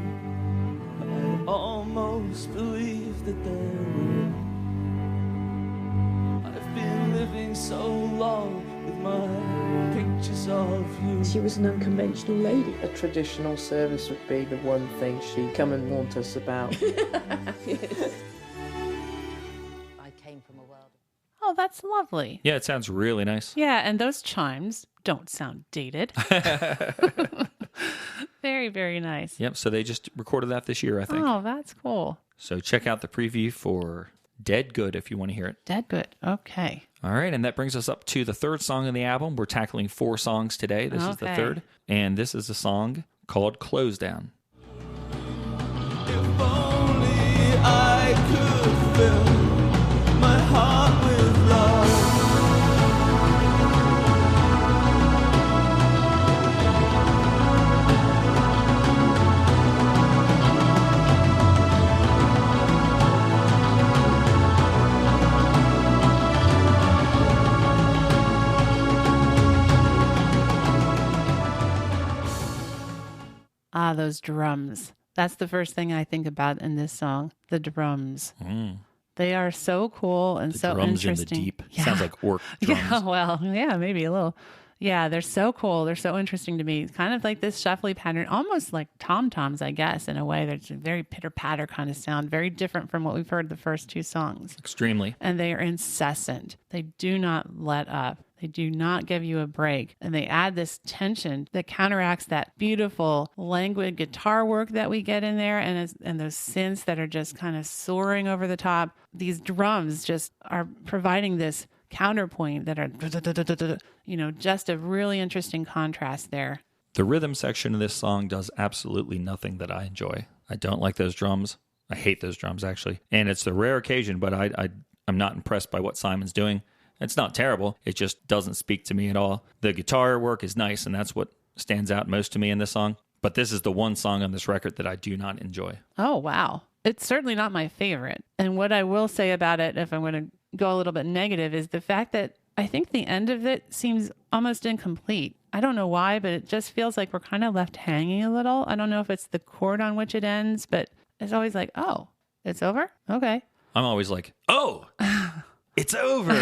I almost believe that they're real. I've been living so long with my pictures of you. She was an unconventional lady. A traditional service would be the one thing she'd come and warn us about. Yes. I came from a world. Oh, that's lovely. Yeah, it sounds really nice. Yeah, and those chimes don't sound dated. Very, very nice. Yep, so they just recorded that this year, I think. Oh, that's cool. So check out the preview for Dead Good if you want to hear it. Dead Good. Okay. All right, and that brings us up to the third song in the album. We're tackling 4 songs today. This is the third. And this is a song called Close Down. If only I could fill my heart with love. those drums. That's the first thing I think about in this song, the drums. They are so cool and so drums interesting. in the deep. Yeah. Sounds like orc drums. Yeah, well, yeah, maybe a little. Yeah, they're so cool. They're so interesting to me. Kind of like this shuffly pattern, almost like tom-toms, I guess, in a way. There's a very pitter-patter kind of sound, very different from what we've heard the first two songs. Extremely. And they are incessant. They do not let up. They do not give you a break. And they add this tension that counteracts that beautiful languid guitar work that we get in there and those synths that are just kind of soaring over the top. These drums just are providing this counterpoint that are, just a really interesting contrast there. The rhythm section of this song does absolutely nothing that I enjoy. I don't like those drums. I hate those drums, actually. And it's a rare occasion, but I'm not impressed by what Simon's doing. It's not terrible. It just doesn't speak to me at all. The guitar work is nice, and that's what stands out most to me in this song. But this is the one song on this record that I do not enjoy. Oh, wow. It's certainly not my favorite. And what I will say about it, if I'm going to go a little bit negative, is the fact that I think the end of it seems almost incomplete. I don't know why, but it just feels like we're kind of left hanging a little. I don't know if it's the chord on which it ends, but it's always like, oh, it's over? Okay. I'm always like, oh, it's over.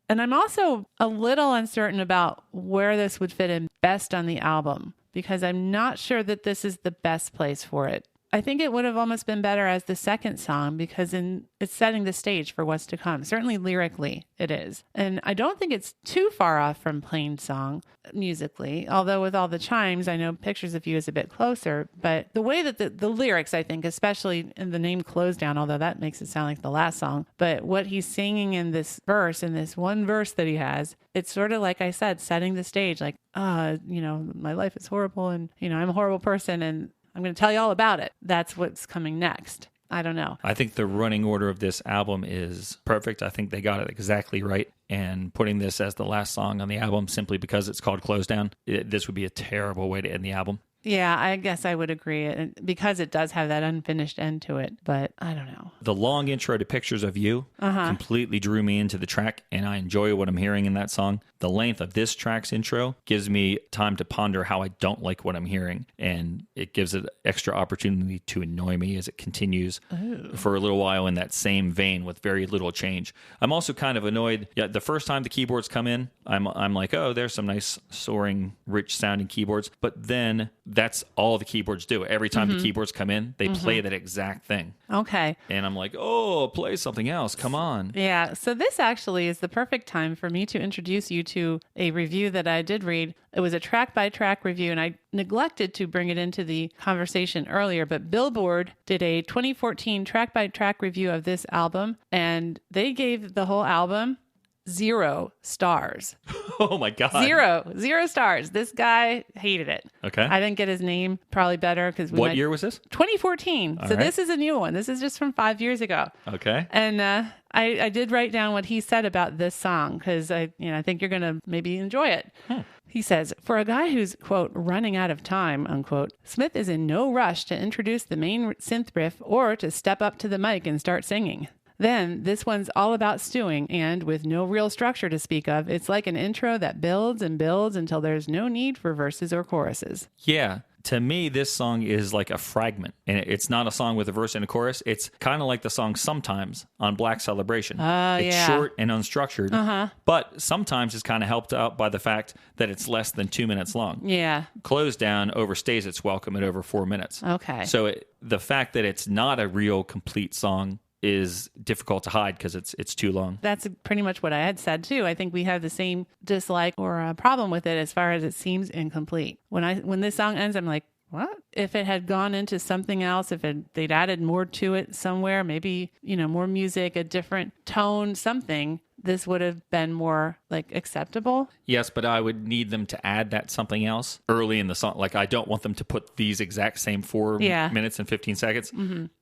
And I'm also a little uncertain about where this would fit in best on the album, because I'm not sure that this is the best place for it. I think it would have almost been better as the second song because it's setting the stage for what's to come. Certainly lyrically it is. And I don't think it's too far off from Plain Song musically, although with all the chimes, I know Pictures of You is a bit closer. But the way that the lyrics, I think, especially in the name Close Down, although that makes it sound like the last song, but what he's singing in this verse, in this one verse that he has, it's sort of like I said, setting the stage like, my life is horrible and, I'm a horrible person and I'm going to tell you all about it. That's what's coming next. I don't know. I think the running order of this album is perfect. I think they got it exactly right. And putting this as the last song on the album simply because it's called Close Down, this would be a terrible way to end the album. Yeah, I guess I would agree because it does have that unfinished end to it, but I don't know. The long intro to Pictures of You completely drew me into the track, and I enjoy what I'm hearing in that song. The length of this track's intro gives me time to ponder how I don't like what I'm hearing, and it gives it extra opportunity to annoy me as it continues for a little while in that same vein with very little change. I'm also kind of annoyed. Yeah, the first time the keyboards come in, I'm like, oh, there's some nice soaring, rich sounding keyboards, but then that's all the keyboards do. Every time the keyboards come in, they play that exact thing. Okay. And I'm like, oh, play something else. Come on. Yeah. So this actually is the perfect time for me to introduce you to a review that I did read. It was a track-by-track review, and I neglected to bring it into the conversation earlier, but Billboard did a 2014 track-by-track review of this album, and they gave the whole album 0 stars. Oh my God. 0 stars. This guy hated it. Okay. I didn't get his name. Probably better because what year was this? 2014. All so right. This is a new one. This is just from 5 years ago. Okay. And I did write down what he said about this song because I think you're going to maybe enjoy it. He says, for a guy who's, quote, running out of time, unquote, Smith is in no rush to introduce the main synth riff or to step up to the mic and start singing. Then, this one's all about stewing, and with no real structure to speak of, it's like an intro that builds and builds until there's no need for verses or choruses. Yeah. To me, this song is like a fragment, and it's not a song with a verse and a chorus. It's kind of like the song Sometimes on Black Celebration. It's short and unstructured, but sometimes it's kind of helped out by the fact that it's less than 2 minutes long. Yeah. Close Down overstays its welcome at over 4 minutes. Okay. So the fact that it's not a real complete song is difficult to hide because it's too long. That's pretty much what I had said too. I think we have the same dislike or a problem with it as far as it seems incomplete. When this song ends, I'm like, what? If it had gone into something else, if they'd added more to it somewhere, maybe, more music, a different tone, something, this would have been more like acceptable. Yes, but I would need them to add that something else early in the song. Like I don't want them to put these exact same 4 minutes and 15 seconds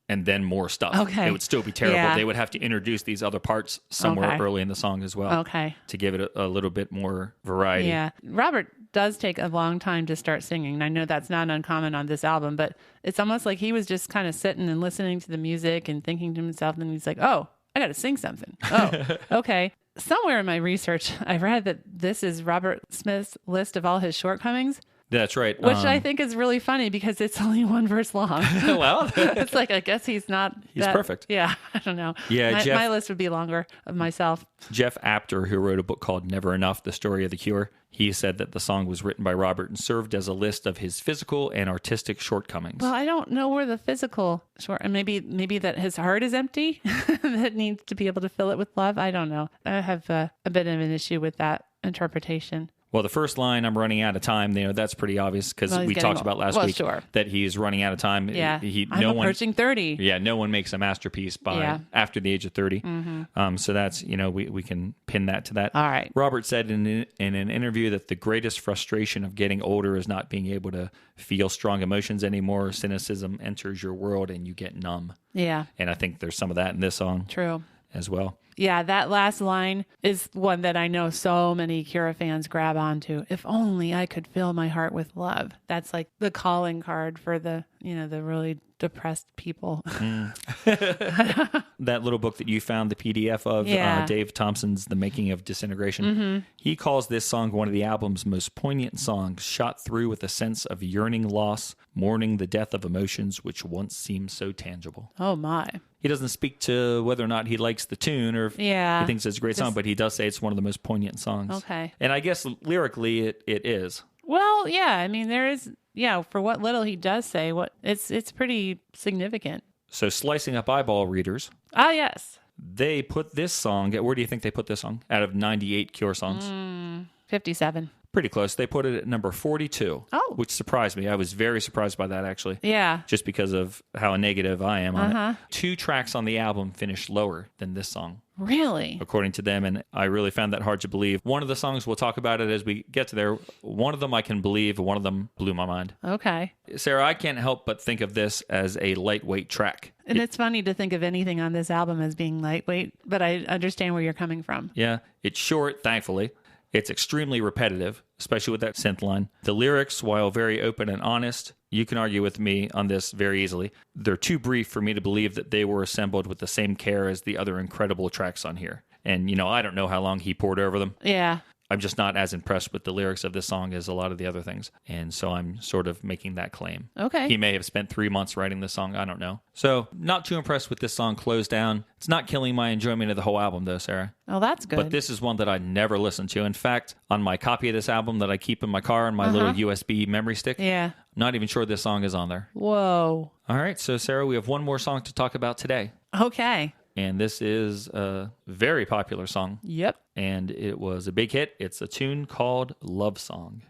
and then more stuff. Okay. It would still be terrible. Yeah. They would have to introduce these other parts somewhere early in the song as well. Okay. To give it a little bit more variety. Yeah. Robert does take a long time to start singing. And I know that's not uncommon on this album, but it's almost like he was just kind of sitting and listening to the music and thinking to himself, and he's like, oh, I got to sing something. Oh, okay. Somewhere in my research, I read that this is Robert Smith's list of all his shortcomings. That's right. Which I think is really funny because it's only one verse long. Well, it's like, I guess he's perfect. Yeah, I don't know. Yeah, my list would be longer of myself. Jeff Apter, who wrote a book called Never Enough, The Story of the Cure, he said that the song was written by Robert and served as a list of his physical and artistic shortcomings. Well, I don't know where the physical and maybe that his heart is empty, that needs to be able to fill it with love. I don't know. I have a bit of an issue with that interpretation. Well, the first line, I'm running out of time, that's pretty obvious because we talked about last week that he's running out of time. Yeah, I'm approaching 30. Yeah, no one makes a masterpiece by after the age of 30. Mm-hmm. So that's, we can pin that to that. All right. Robert said in an interview that the greatest frustration of getting older is not being able to feel strong emotions anymore. Cynicism enters your world and you get numb. Yeah. And I think there's some of that in this song. True. As well. Yeah, that last line is one that I know so many Cure fans grab onto. If only I could fill my heart with love. That's like the calling card for the really depressed people. That little book that you found the PDF of, Dave Thompson's The Making of Disintegration, mm-hmm. he calls this song one of the album's most poignant songs, shot through with a sense of yearning loss, mourning the death of emotions which once seemed so tangible. Oh, my. He doesn't speak to whether or not he likes the tune or if he thinks it's a great song, but he does say it's one of the most poignant songs. Okay. And I guess lyrically it is. Well, yeah. I mean, there is, for what little he does say, it's pretty significant. So Slicing Up Eyeball readers. Ah, yes. They put this song, where do you think they put this song? Out of 98 Cure songs? 57. Pretty close. They put it at number 42, which surprised me. I was very surprised by that, actually. Yeah. Just because of how negative I am on Uh-huh. it. 2 tracks on the album finished lower than this song. Really? According to them, and I really found that hard to believe. One of the songs, we'll talk about it as we get to there. One of them I can believe, one of them blew my mind. Okay. Sarah, I can't help but think of this as a lightweight track. And it's funny to think of anything on this album as being lightweight, but I understand where you're coming from. Yeah. It's short, thankfully. It's extremely repetitive, especially with that synth line. The lyrics, while very open and honest, you can argue with me on this very easily. They're too brief for me to believe that they were assembled with the same care as the other incredible tracks on here. And, I don't know how long he poured over them. Yeah. I'm just not as impressed with the lyrics of this song as a lot of the other things. And so I'm sort of making that claim. Okay. He may have spent 3 months writing this song. I don't know. So not too impressed with this song, Close Down. It's not killing my enjoyment of the whole album, though, Sarah. Oh, that's good. But this is one that I never listened to. In fact, on my copy of this album that I keep in my car on my little USB memory stick, I'm not even sure this song is on there. Whoa. All right. So, Sarah, we have one more song to talk about today. Okay. And this is a very popular song. Yep. And it was a big hit. It's a tune called Love Song.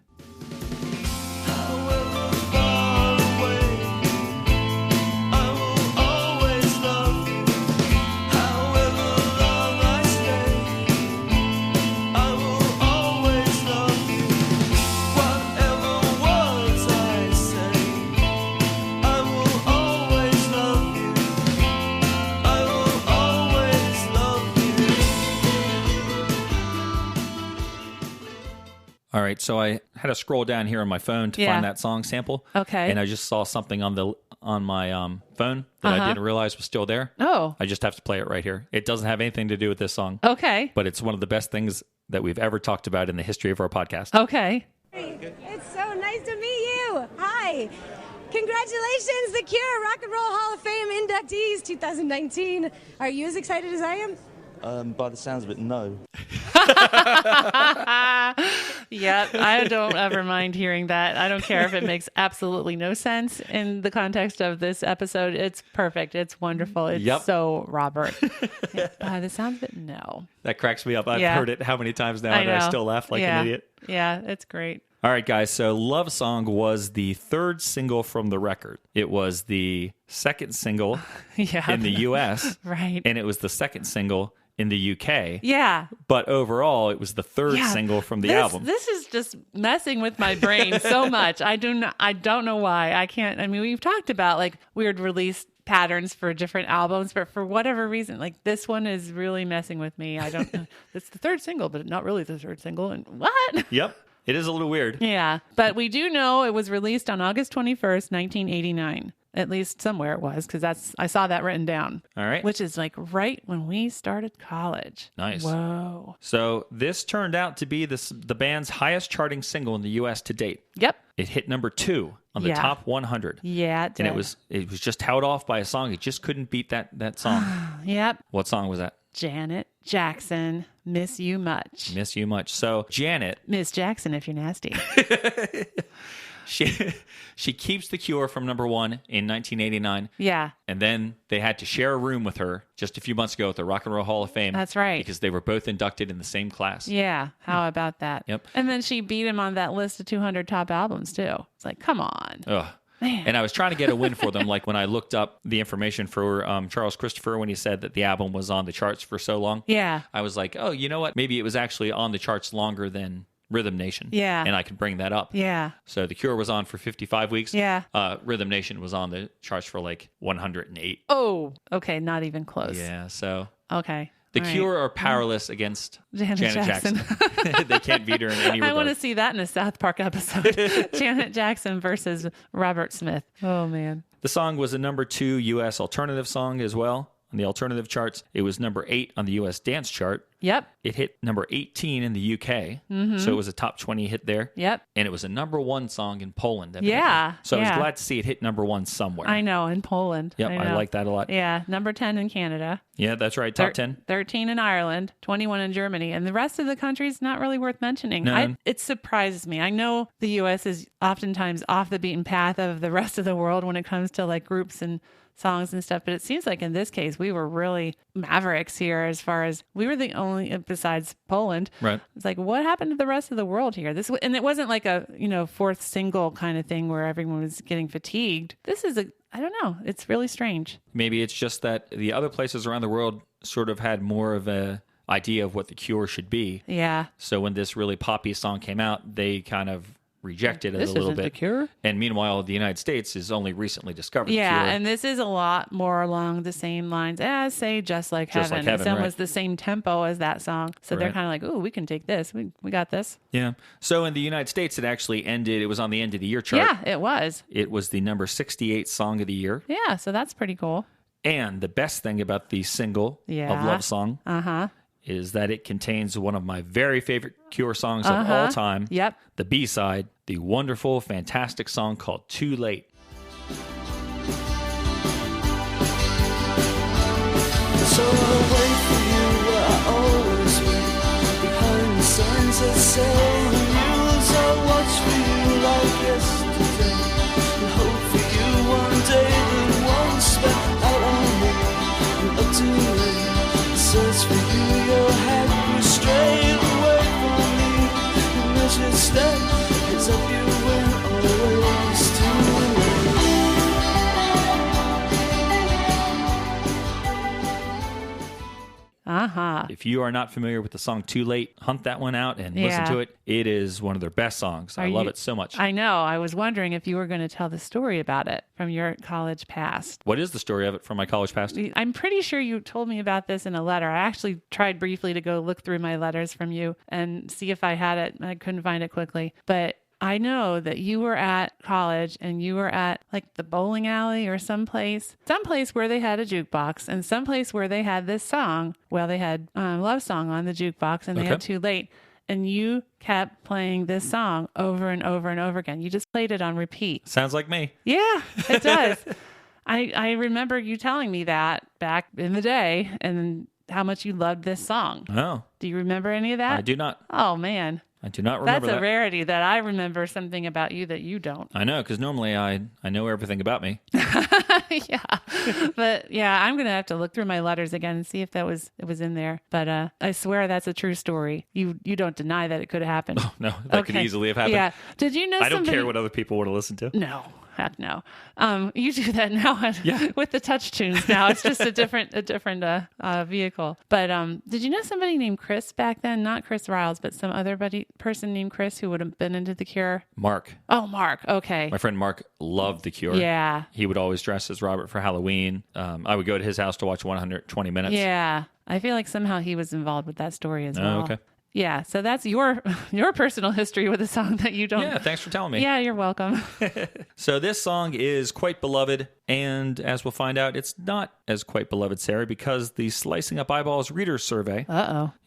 All right, so I had to scroll down here on my phone to find that song sample. Okay. And I just saw something on my phone that I didn't realize was still there. Oh. I just have to play it right here. It doesn't have anything to do with this song. Okay. But it's one of the best things that we've ever talked about in the history of our podcast. Okay. It's so nice to meet you. Hi. Congratulations, the Cure Rock and Roll Hall of Fame inductees 2019. Are you as excited as I am? By the sounds of it, no. Yeah, I don't ever mind hearing that. I don't care if it makes absolutely no sense in the context of this episode. It's perfect. It's wonderful. It's so Robert. By the sounds of it, no. That cracks me up. I've heard it how many times now, and I still laugh like an idiot. Yeah, it's great. All right, guys. So Love Song was the third single from the record. It was the second single in the U.S. Right. And it was the second single in the UK. Yeah. But overall, it was the third single from the album. This is just messing with my brain so much. I don't know why. I can't. I mean, we've talked about like weird release patterns for different albums, but for whatever reason, like this one is really messing with me. I don't know. It's the third single, but not really the third single. And what? Yep. It is a little weird. Yeah. But we do know it was released on August 21st, 1989. At least somewhere it was, because I saw that written down. All right. Which is like right when we started college. Nice. Whoa. So this turned out to be the band's highest charting single in the U.S. to date. Yep. It hit number 2 on the top 100. Yeah, it did. And it was just held off by a song. It just couldn't beat that song. Yep. What song was that? Janet Jackson, Miss You Much. Miss You Much. So Janet. Miss Jackson, if you're nasty. She keeps The Cure from number 1 in 1989. Yeah. And then they had to share a room with her just a few months ago at the Rock and Roll Hall of Fame. That's right. Because they were both inducted in the same class. Yeah. How about that? Yep. And then she beat him on that list of 200 top albums, too. It's like, come on. Ugh. Man. And I was trying to get a win for them. Like when I looked up the information for Charles Christopher when he said that the album was on the charts for so long. Yeah. I was like, oh, you know what? Maybe it was actually on the charts longer than Rhythm Nation. Yeah. And I could bring that up. Yeah. So The Cure was on for 55 weeks. Yeah. Rhythm Nation was on the charts for like 108. Oh, okay. Not even close. Yeah. So Okay. The All Cure right. are powerless against Janet Jackson. They can't beat her in any regard. I want to see that in a South Park episode. Janet Jackson versus Robert Smith. Oh, man. The song was a number 2 U.S. alternative song as well on the alternative charts. It was number 8 on the U.S. dance chart. Yep. It hit number 18 in the UK, so it was a top 20 hit there. Yep. And it was a number 1 song in Poland. Evidently. Yeah. So I was yeah. glad to see it hit number 1 somewhere. I know, in Poland. Yep, I know. like that a lot. Yeah, number 10 in Canada. Yeah, that's right, top 10. 13 in Ireland, 21 in Germany, and the rest of the country's not really worth mentioning. No. It surprises me. I know the U.S. is oftentimes off the beaten path of the rest of the world when it comes to like groups and songs and stuff, but it seems like in this case we were really mavericks here as far as we were the only, besides Poland. Right. It's like, what happened to the rest of the world here? And it wasn't like a, fourth single kind of thing where everyone was getting fatigued. This is I don't know. It's really strange. Maybe it's just that the other places around the world sort of had more of a idea of what the Cure should be. Yeah. So when this really poppy song came out, they kind of rejected it a little bit. The Cure? And meanwhile, the United States is only recently discovered Yeah, the Cure. and this is a lot more along the same lines as, say, Just Like Just Heaven. Like Heaven, It's almost right. the same tempo as that song. So they're Right. kind of like, ooh, we can take this. We got this. Yeah. So in the United States, it actually ended. It was on the end of the year chart. Yeah, it was. It was the number 68 song of the year. Yeah, so that's pretty cool. And the best thing about the single of Love Song is that it contains one of my very favorite Cure songs of all time. Yep. The B-side, the wonderful, fantastic song called Too Late. So I'll wait for you where I always wait, behind the signs that say renewals. I'll watch for you like yesterday, and hope for you one day that won't spend out on me and up too late. Search for you, your head grew straight away from me. The measured step is up you when always too late. If you are not familiar with the song Too Late, hunt that one out and listen to it. It is one of their best songs. I love it so much. I know. I was wondering if you were going to tell the story about it from your college past. What is the story of it from my college past? I'm pretty sure you told me about this in a letter. I actually tried briefly to go look through my letters from you and see if I had it. I couldn't find it quickly. But I know that you were at college and you were at like the bowling alley or someplace where they had a jukebox and someplace where they had this song. Well, they had Love Song on the jukebox and they had Too Late. And you kept playing this song over and over and over again. You just played it on repeat. Sounds like me. Yeah, it does. I remember you telling me that back in the day and how much you loved this song. Oh. Do you remember any of that? I do not. Oh, man. I do not remember That's a that. rarity that I remember something about you that you don't. I know, because normally I know everything about me. Yeah. But yeah, I'm going to have to look through my letters again and see if it was in there. But I swear that's a true story. You don't deny that it could have happened. Oh, no, that could easly have happened. Yeah. Did you know I don't care what other people want to listen to. No. Heck no. You do that now with the touch tunes now. It's just a different vehicle. But did you know somebody named Chris back then? Not Chris Riles, but some other person named Chris who would have been into The Cure? Mark. Oh, Mark. Okay. My friend Mark loved The Cure. Yeah. He would always dress as Robert for Halloween. I would go to his house to watch 120 Minutes. Yeah. I feel like somehow he was involved with that story as well. Okay. Yeah, so that's your personal history with a song that you don't. Yeah, thanks for telling me. Yeah, you're welcome. So this song is quite beloved, and as we'll find out, it's not as quite beloved, Sarah, because the Slicing Up Eyeballs Readers Survey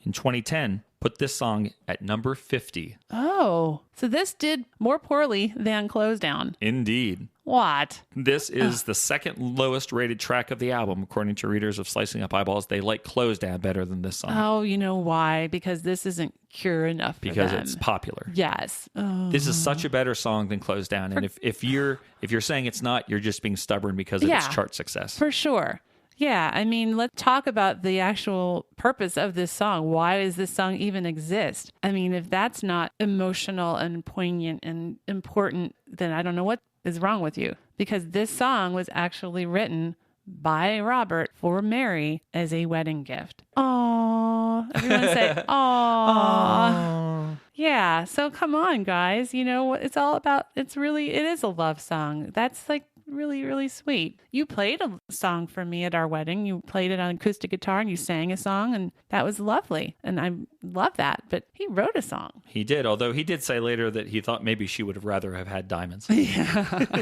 in 2010 put this song at number 50. Oh, so this did more poorly than Close Down. Indeed. What? This is the second lowest rated track of the album, according to readers of Slicing Up Eyeballs. They like Close Down better than this song. Oh, you know why? Because this isn't Cure enough for because them. It's popular. Yes. Oh. This is such a better song than Close Down. And if you're saying it's not, you're just being stubborn because of its chart success. For sure. Yeah, I mean, let's talk about the actual purpose of this song. Why does this song even exist? I mean, if that's not emotional and poignant and important, then I don't know what is wrong with you. Because this song was actually written by Robert for Mary as a wedding gift. Aww. Everyone say, aww. Yeah, so come on, guys. You know what it's all about? It is a love song. That's like really, really sweet. You played a song for me at our wedding. You played it on acoustic guitar and you sang a song, and that was lovely. And I love that. But he wrote a song. He did, although he did say later that he thought maybe she would have rather have had diamonds. Yeah.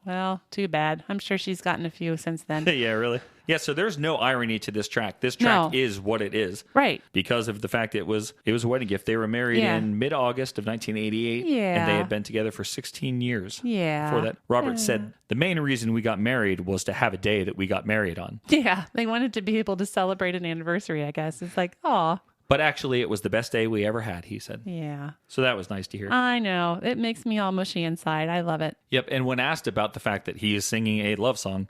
Well, too bad. I'm sure she's gotten a few since then. Yeah, really? Yeah, so there's no irony to this track. This track is what it is. Right. Because of the fact it was a wedding gift. They were married in mid-August of 1988. Yeah. And they had been together for 16 years. Yeah. Before that. Robert said, the main reason we got married was to have a day that we got married on. Yeah. They wanted to be able to celebrate an anniversary, I guess. It's like, aw. But actually, it was the best day we ever had, he said. Yeah. So that was nice to hear. I know. It makes me all mushy inside. I love it. Yep. And when asked about the fact that he is singing a love song,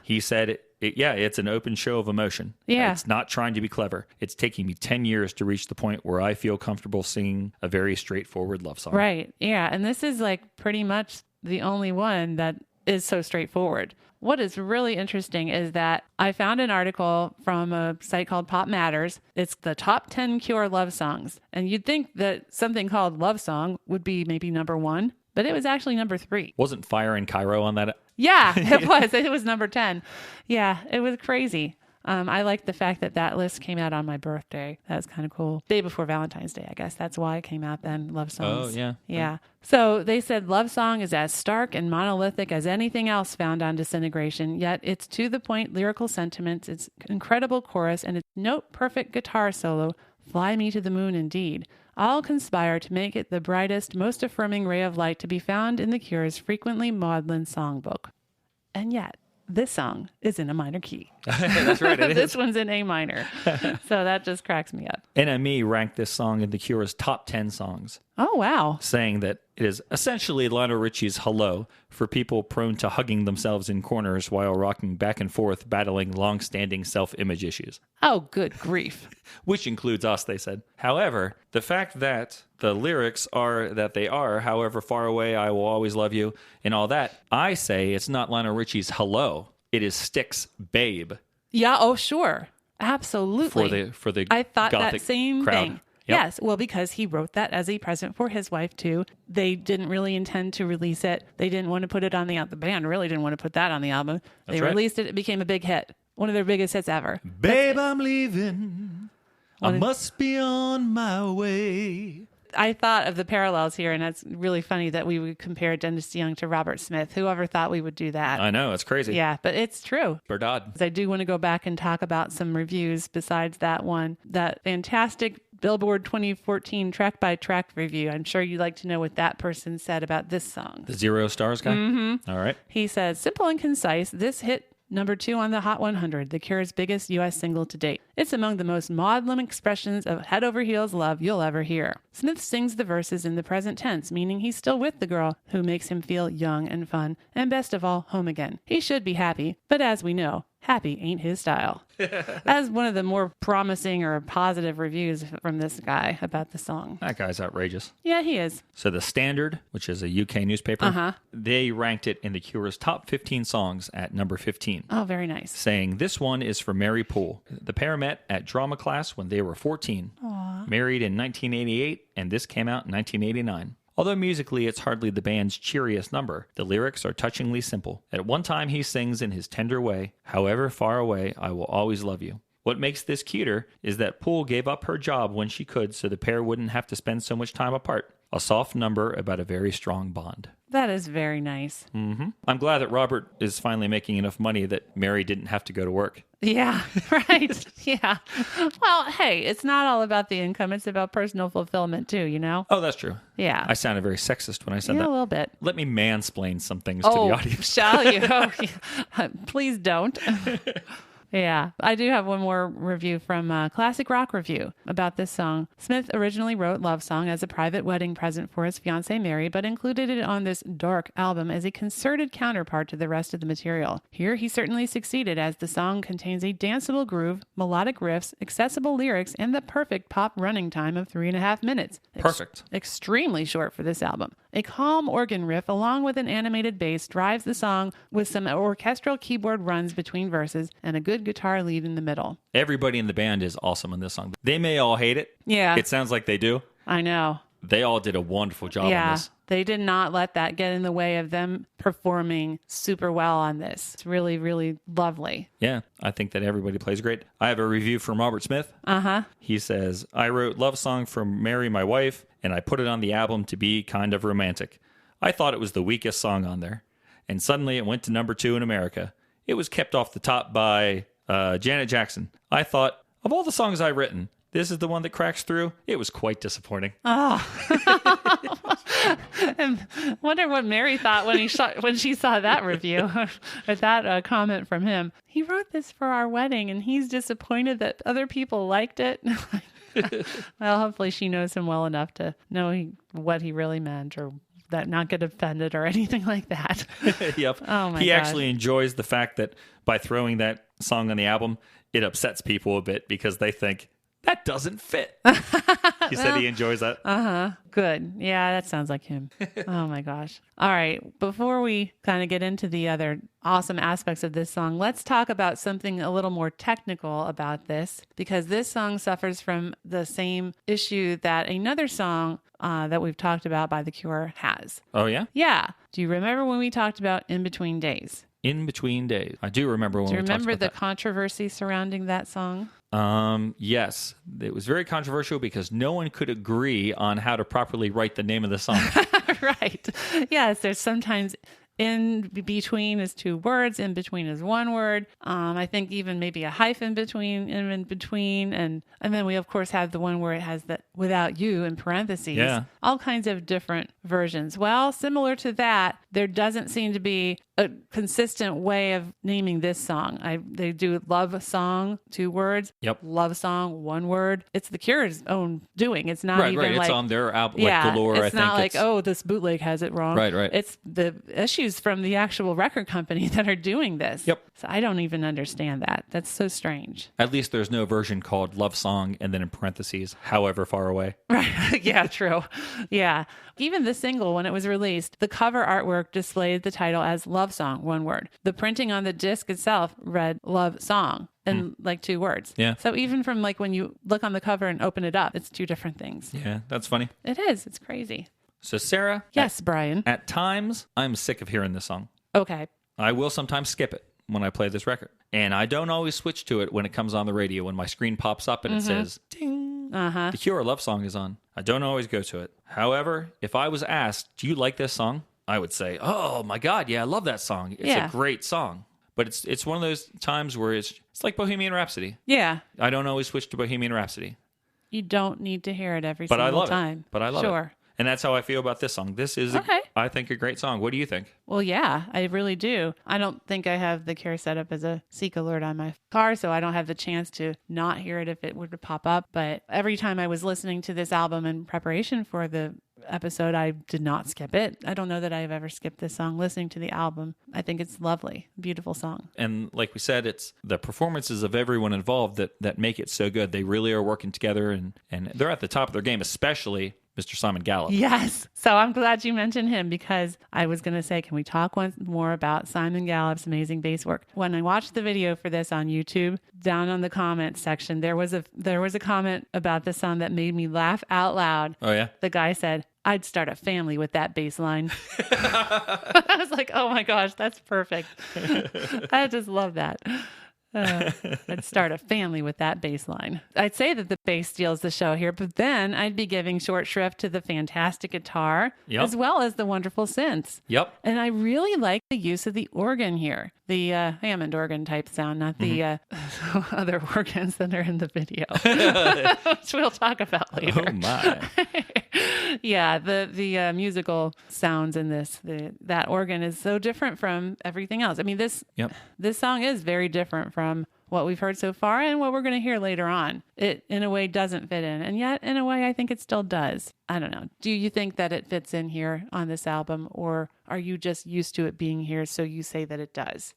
he said, it's an open show of emotion. Yeah. It's not trying to be clever. It's taking me 10 years to reach the point where I feel comfortable singing a very straightforward love song. Right. Yeah. And this is like pretty much the only one that is so straightforward. What is really interesting is that I found an article from a site called Pop Matters. It's the top 10 Cure love songs. And you'd think that something called Love Song would be maybe number 1, but it was actually number 3. Wasn't Fire in Cairo on that? Yeah, it was. It was number 10. Yeah, it was crazy. I like the fact that list came out on my birthday. That was kind of cool. Day before Valentine's Day, I guess. That's why it came out then, Love Songs. Oh, yeah. Yeah. So they said Love Song is as stark and monolithic as anything else found on Disintegration, yet its to-the-point lyrical sentiments, its incredible chorus, and its note-perfect guitar solo, Fly Me to the Moon indeed, all conspire to make it the brightest, most affirming ray of light to be found in The Cure's frequently maudlin songbook. And yet, this song is in a minor key. That's right, it is. This one's in A minor. So that just cracks me up. NME ranked this song in The Cure's top 10 songs. Oh, wow. Saying that it is essentially Lionel Richie's Hello for people prone to hugging themselves in corners while rocking back and forth, battling long-standing self-image issues. Oh, good grief. Which includes us, they said. However, the fact that the lyrics are that they are, however far away I will always love you, and all that, I say it's not Lionel Richie's Hello. It is Styx's Babe. Yeah, oh, sure. Absolutely. For the I thought Gothic that same crowd. thing. Yep. Yes, well, because he wrote that as a present for his wife, too. They didn't really intend to release it. They didn't want to put it on the album. The band really didn't want to put that on the album. They released it. It became a big hit. One of their biggest hits ever. Babe, I'm leaving. I must be on my way. I thought of the parallels here, and it's really funny that we would compare Dennis DeYoung to Robert Smith. Whoever thought we would do that? I know, it's crazy. Yeah, but it's true. Berdad. I do want to go back and talk about some reviews besides that one. That fantastic Billboard 2014 track-by-track review. I'm sure you'd like to know what that person said about this song. The 0 stars guy? Mm-hmm. All right. He says, simple and concise, this hit number 2 on the Hot 100, The Cure's biggest U.S. single to date. It's among the most maudlin expressions of head-over-heels love you'll ever hear. Smith sings the verses in the present tense, meaning he's still with the girl who makes him feel young and fun, and best of all, home again. He should be happy, but as we know, happy ain't his style. That's one of the more promising or positive reviews from this guy about the song. That guy's outrageous. Yeah, he is. So The Standard, which is a UK newspaper, they ranked it in The Cure's top 15 songs at number 15. Oh, very nice. Saying, this one is for Mary Poole. The pair met at drama class when they were 14. Aww. Married in 1988, and this came out in 1989. Although musically it's hardly the band's cheeriest number, the lyrics are touchingly simple. At one time he sings in his tender way, however far away, I will always love you. What makes this cuter is that Poole gave up her job when she could so the pair wouldn't have to spend so much time apart. A soft number about a very strong bond. That is very nice. Mm-hmm. I'm glad that Robert is finally making enough money that Mary didn't have to go to work. Yeah, right. Yeah. Well, hey, it's not all about the income. It's about personal fulfillment too, you know? Oh, that's true. Yeah. I sounded very sexist when I said that. A little bit. Let me mansplain some things to the audience. Shall you? Oh, yeah. Please don't. Yeah, I do have one more review from Classic Rock Review about this song. Smith originally wrote Love Song as a private wedding present for his fiancée Mary, but included it on this dark album as a concerted counterpart to the rest of the material. Here he certainly succeeded, as the song contains a danceable groove, melodic riffs, accessible lyrics, and the perfect pop running time of 3.5 minutes. Perfect. Extremely short for this album. A calm organ riff along with an animated bass drives the song with some orchestral keyboard runs between verses and a good guitar lead in the middle. Everybody in the band is awesome on this song. They may all hate it. Yeah. It sounds like they do. I know. They all did a wonderful job on this. They did not let that get in the way of them performing super well on this. It's really, really lovely. Yeah, I think that everybody plays great. I have a review from Robert Smith. Uh-huh. He says, I wrote Love Song for Mary, my wife, and I put it on the album to be kind of romantic. I thought it was the weakest song on there. And suddenly it went to number 2 in America. It was kept off the top by Janet Jackson. I thought, of all the songs I've written, this is the one that cracks through. It was quite disappointing. Oh. And wonder what Mary thought when she saw that review or that comment from him. He wrote this for our wedding and he's disappointed that other people liked it. Well, hopefully she knows him well enough to know what he really meant, or that not get offended or anything like that. Yep. Oh my He God. actually enjoys the fact that by throwing that song on the album, it upsets people a bit because they think, that doesn't fit. He said he enjoys that. Uh-huh. Good. Yeah, that sounds like him. Oh my gosh. All right. Before we kind of get into the other awesome aspects of this song, let's talk about something a little more technical about this, because this song suffers from the same issue that another song that we've talked about by The Cure has. Oh, yeah? Yeah. Do you remember when we talked about In Between Days? In Between Days. I do remember when we talked about that. Do you remember the controversy surrounding that song? Yes. It was very controversial because no one could agree on how to properly write the name of the song. Right. Yes, there's sometimes in between is 2 words, in between is 1 word. I think even maybe a hyphen between, in between, and then we of course have the one where it has the without you in parentheses. Yeah. All kinds of different versions. Well, similar to that, there doesn't seem to be a consistent way of naming this song. They do Love Song, 2 words. Yep. Love Song, 1 word. It's the Cure's own doing. It's not Right, even right. like, It's on their album, like Galore, I think. it's not like, oh, this bootleg has it wrong. Right, right. It's the issues from the actual record company that are doing this. Yep. So I don't even understand that. That's so strange. At least there's no version called Love Song and then in parentheses, however far away. Right. Yeah, true. Yeah. Even the single, when it was released, the cover artwork displayed the title as Love Song, 1 word. The printing on the disc itself read Love Song in like 2 words. Yeah. So even from like when you look on the cover and open it up, it's 2 different things. Yeah, that's funny. It is. It's crazy. So, Sarah. Yes, Brian. At times, I'm sick of hearing this song. Okay. I will sometimes skip it when I play this record. And I don't always switch to it when it comes on the radio, when my screen pops up and it says, ding, Uh-huh. The Cure Love Song is on. I don't always go to it. However, if I was asked, do you like this song? I would say, oh my God, yeah, I love that song. It's a great song. But it's one of those times where it's like Bohemian Rhapsody. Yeah. I don't always switch to Bohemian Rhapsody. You don't need to hear it every But single I love time. it. But I love Sure. it. And that's how I feel about this song. This is, I think, a great song. What do you think? Well, yeah, I really do. I don't think I have the Cure set up as a Seek Alert on my car, so I don't have the chance to not hear it if it would pop up. But every time I was listening to this album in preparation for the episode, I did not skip it. I don't know that I've ever skipped this song listening to the album. I think it's lovely. Beautiful song. And like we said, it's the performances of everyone involved that make it so good. They really are working together, and they're at the top of their game, especially Mr. Simon Gallup. Yes. So I'm glad you mentioned him, because I was going to say, can we talk once more about Simon Gallup's amazing bass work? When I watched the video for this on YouTube, down on the comments section, there was a comment about this song that made me laugh out loud. Oh, yeah? The guy said, I'd start a family with that bass line. I was like, oh my gosh, that's perfect. I just love that. I'd start a family with that bass line. I'd say that the bass steals the show here, but then I'd be giving short shrift to the fantastic guitar as well as the wonderful synths. Yep. And I really like the use of the organ here, the Hammond organ type sound, not the other organs that are in the video, which we'll talk about later. Oh, my. Yeah, the musical sounds in this, that organ is so different from everything else. I mean, this song is very different from what we've heard so far and what we're going to hear later on. It, in a way, doesn't fit in. And yet, in a way, I think it still does. I don't know. Do you think that it fits in here on this album, or are you just used to it being here, so you say that it does?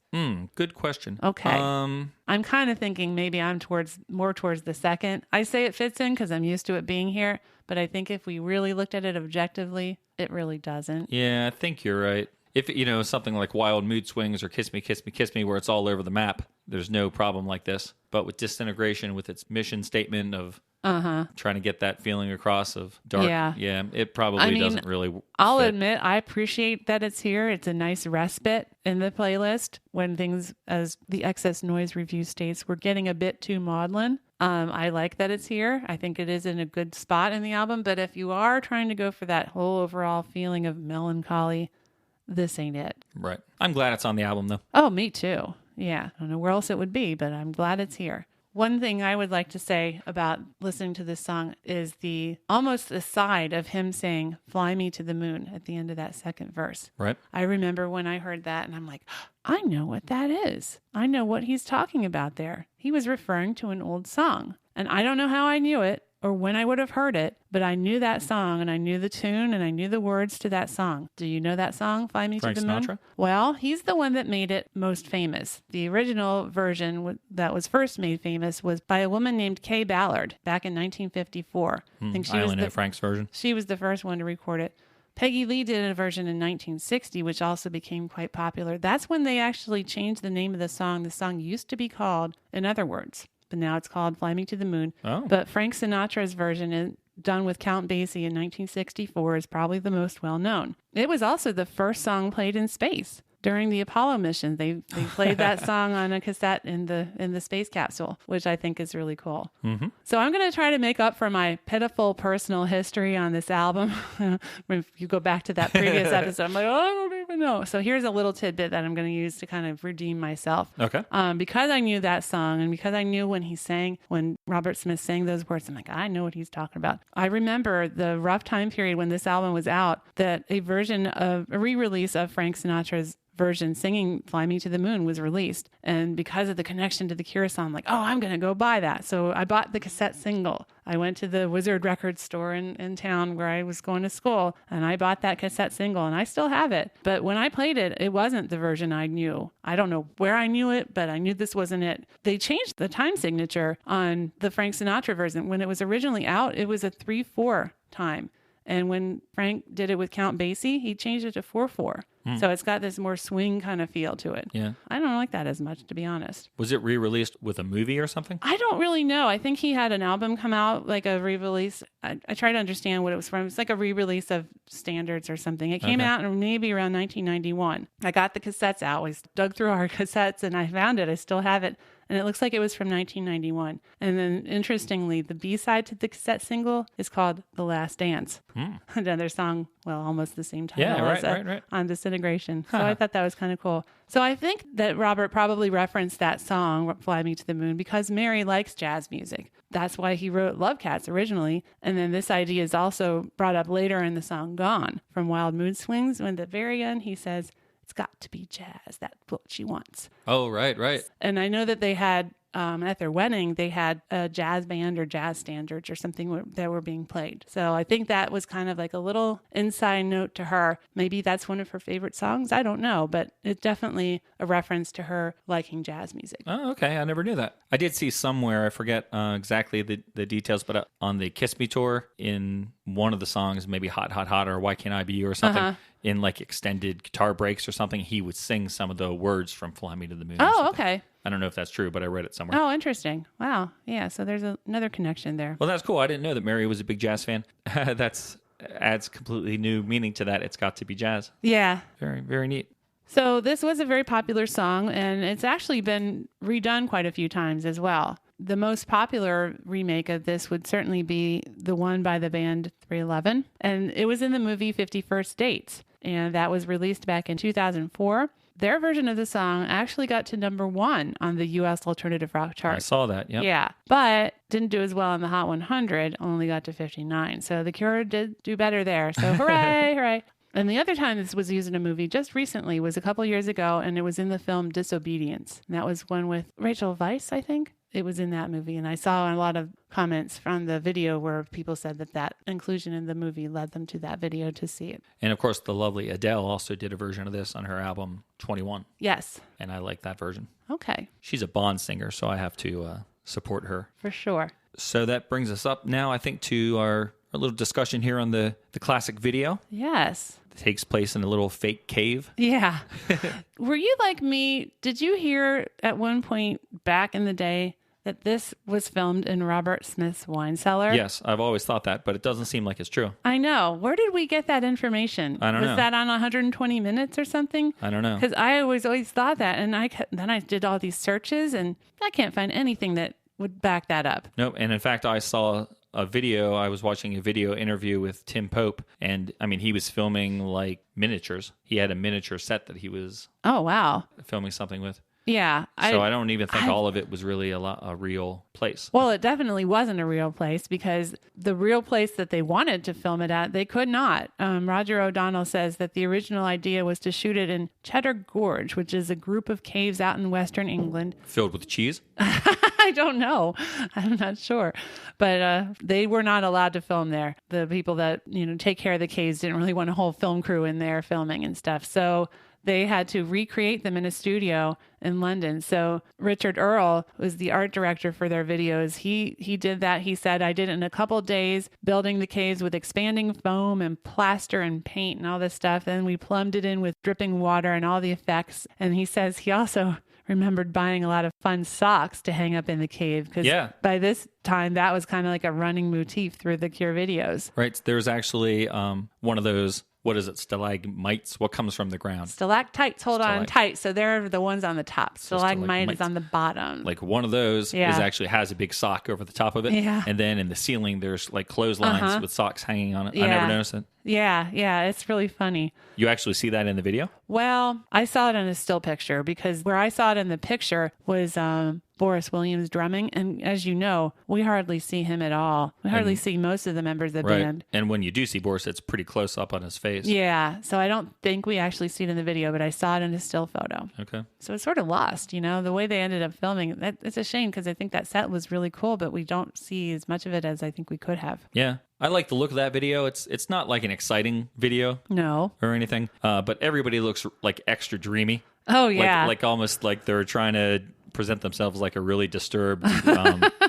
Good question. Okay. I'm kind of thinking maybe I'm more towards the second. I say it fits in because I'm used to it being here, but I think if we really looked at it objectively, it really doesn't. Yeah, I think you're right. If, something like Wild Mood Swings or Kiss Me, Kiss Me, Kiss Me, where it's all over the map, there's no problem like this. But with Disintegration, with its mission statement of trying to get that feeling across of dark, it probably doesn't really I'll fit. admit, I appreciate that it's here. It's a nice respite in the playlist when things, as the Excess Noise review states, were getting a bit too maudlin. I like that it's here. I think it is in a good spot in the album. But if you are trying to go for that whole overall feeling of melancholy, this ain't it. Right. I'm glad it's on the album, though. Oh, me too. Yeah. I don't know where else it would be, but I'm glad it's here. One thing I would like to say about listening to this song is the almost aside of him saying, "Fly me to the moon" at the end of that second verse. Right. I remember when I heard that and I'm like, I know what that is. I know what he's talking about there. He was referring to an old song. And I don't know how I knew it or when I would have heard it, but I knew that song and I knew the tune and I knew the words to that song. Do you know that song, Fly Me Frank to the Moon? Sinatra? Well, he's the one that made it most famous. The original version that was first made famous was by a woman named Kay Ballard back in 1954. I think she I was only know Frank's version. She was the first one to record it. Peggy Lee did a version in 1960, which also became quite popular. That's when they actually changed the name of the song. The song used to be called In Other Words, but now it's called Fly Me to the Moon. Oh. But Frank Sinatra's version, done with Count Basie in 1964, is probably the most well-known. It was also the first song played in space. During the Apollo mission, they played that song on a cassette in the space capsule, which I think is really cool. Mm-hmm. So I'm going to try to make up for my pitiful personal history on this album. If you go back to that previous episode, I'm like, oh, I don't even know. So here's a little tidbit that I'm going to use to kind of redeem myself. Okay. Because I knew that song and because I knew when Robert Smith sang those words, I'm like, I know what he's talking about. I remember the rough time period when this album was out, that a re-release of Frank Sinatra's version singing Fly Me to the Moon was released. And because of the connection to the Cure song, I'm like, oh, I'm going to go buy that. So I bought the cassette single. I went to the Wizard Records store in town where I was going to school, and I bought that cassette single, and I still have it. But when I played it, it wasn't the version I knew. I don't know where I knew it, but I knew this wasn't it. They changed the time signature on the Frank Sinatra version. When it was originally out, it was a 3/4 time. And when Frank did it with Count Basie, he changed it to 4/4. So it's got this more swing kind of feel to it. Yeah. I don't like that as much, to be honest. Was it re-released with a movie or something? I don't really know. I think he had an album come out, like a re-release. I try to understand what it was from. It's like a re-release of Standards or something. It came out in maybe around 1991. I got the cassettes out. I dug through our cassettes and I found it. I still have it. And it looks like it was from 1991. And then, interestingly, the B-side to the cassette single is called The Last Dance. Another song, well, almost the same title as on Disintegration. So I thought that was kind of cool. So I think that Robert probably referenced that song, Fly Me to the Moon, because Mary likes jazz music. That's why he wrote Love Cats originally. And then this idea is also brought up later in the song Gone from Wild Mood Swings, when at the very end he says, "It's got to be jazz. That's what she wants." Oh, right. And I know that they had, at their wedding, they had a jazz band or jazz standards or something that were being played. So I think that was kind of like a little inside note to her. Maybe that's one of her favorite songs. I don't know, but it's definitely a reference to her liking jazz music. Oh, okay. I never knew that. I did see somewhere, I forget exactly the details, but on the Kiss Me tour, in one of the songs, maybe Hot, Hot, Hot or Why Can't I Be You or something, in like extended guitar breaks or something, he would sing some of the words from Fly Me to the Moon. Oh, okay. I don't know if that's true, but I read it somewhere. Oh, interesting. Wow. Yeah, so there's another connection there. Well, that's cool. I didn't know that Mary was a big jazz fan. That's adds completely new meaning to that. It's got to be jazz. Yeah. Very, very neat. So this was a very popular song, and it's actually been redone quite a few times as well. The most popular remake of this would certainly be the one by the band 311, and it was in the movie 51st Dates, and that was released back in 2004. Their version of the song actually got to number 1 on the U.S. alternative rock chart. I saw that, yep. Yeah, but didn't do as well on the Hot 100, only got to 59. So The Cure did do better there. So hooray, hooray. And the other time this was used in a movie just recently was a couple years ago, and it was in the film Disobedience. And that was one with Rachel Weisz, I think. It was in that movie, and I saw a lot of comments from the video where people said that inclusion in the movie led them to that video to see it. And of course, the lovely Adele also did a version of this on her album 21. Yes. And I like that version. Okay. She's a Bond singer, so I have to support her. For sure. So that brings us up now, I think, to our little discussion here on the classic video. Yes. It takes place in a little fake cave. Yeah. Were you like me? Did you hear at one point back in the day that this was filmed in Robert Smith's wine cellar? Yes, I've always thought that, but it doesn't seem like it's true. I know. Where did we get that information? I don't know. Was that on 120 Minutes or something? I don't know. Because I always thought that, and then I did all these searches, and I can't find anything that would back that up. Nope. And in fact, I saw a video. I was watching a video interview with Tim Pope, and I mean, he was filming like miniatures. He had a miniature set that he was filming something with. Yeah. So I don't even think all of it was really a real place. Well, it definitely wasn't a real place, because the real place that they wanted to film it at, they could not. Roger O'Donnell says that the original idea was to shoot it in Cheddar Gorge, which is a group of caves out in Western England. Filled with cheese? I don't know. I'm not sure. But they were not allowed to film there. The people that, take care of the caves didn't really want a whole film crew in there filming and stuff. So they had to recreate them in a studio in London. So Richard Earle was the art director for their videos. He did that. He said, I did it in a couple of days, building the caves with expanding foam and plaster and paint and all this stuff. Then we plumbed it in with dripping water and all the effects. And he says he also remembered buying a lot of fun socks to hang up in the cave, because by this time that was kind of like a running motif through the Cure videos. Right. There's actually one of those, what is it, stalagmites? What comes from the ground? Stalactites hold on tight. So they're the ones on the top. Stalagmite is on the bottom. Like one of those actually has a big sock over the top of it. Yeah. And then in the ceiling, there's like clotheslines with socks hanging on it. I never noticed it. Yeah. It's really funny. You actually see that in the video? Well, I saw it in a still picture, because where I saw it in the picture was Boris Williams drumming. And as you know, we hardly see him at all. We hardly see most of the members of the band. And when you do see Boris, it's pretty close up on his face. Yeah. So I don't think we actually see it in the video, but I saw it in a still photo. Okay. So it's sort of lost, the way they ended up filming. It's a shame, because I think that set was really cool, but we don't see as much of it as I think we could have. Yeah. I like the look of that video. It's not like an exciting video. No. Or anything. But everybody looks like extra dreamy. Oh, yeah. Like almost like they're trying to present themselves like a really disturbed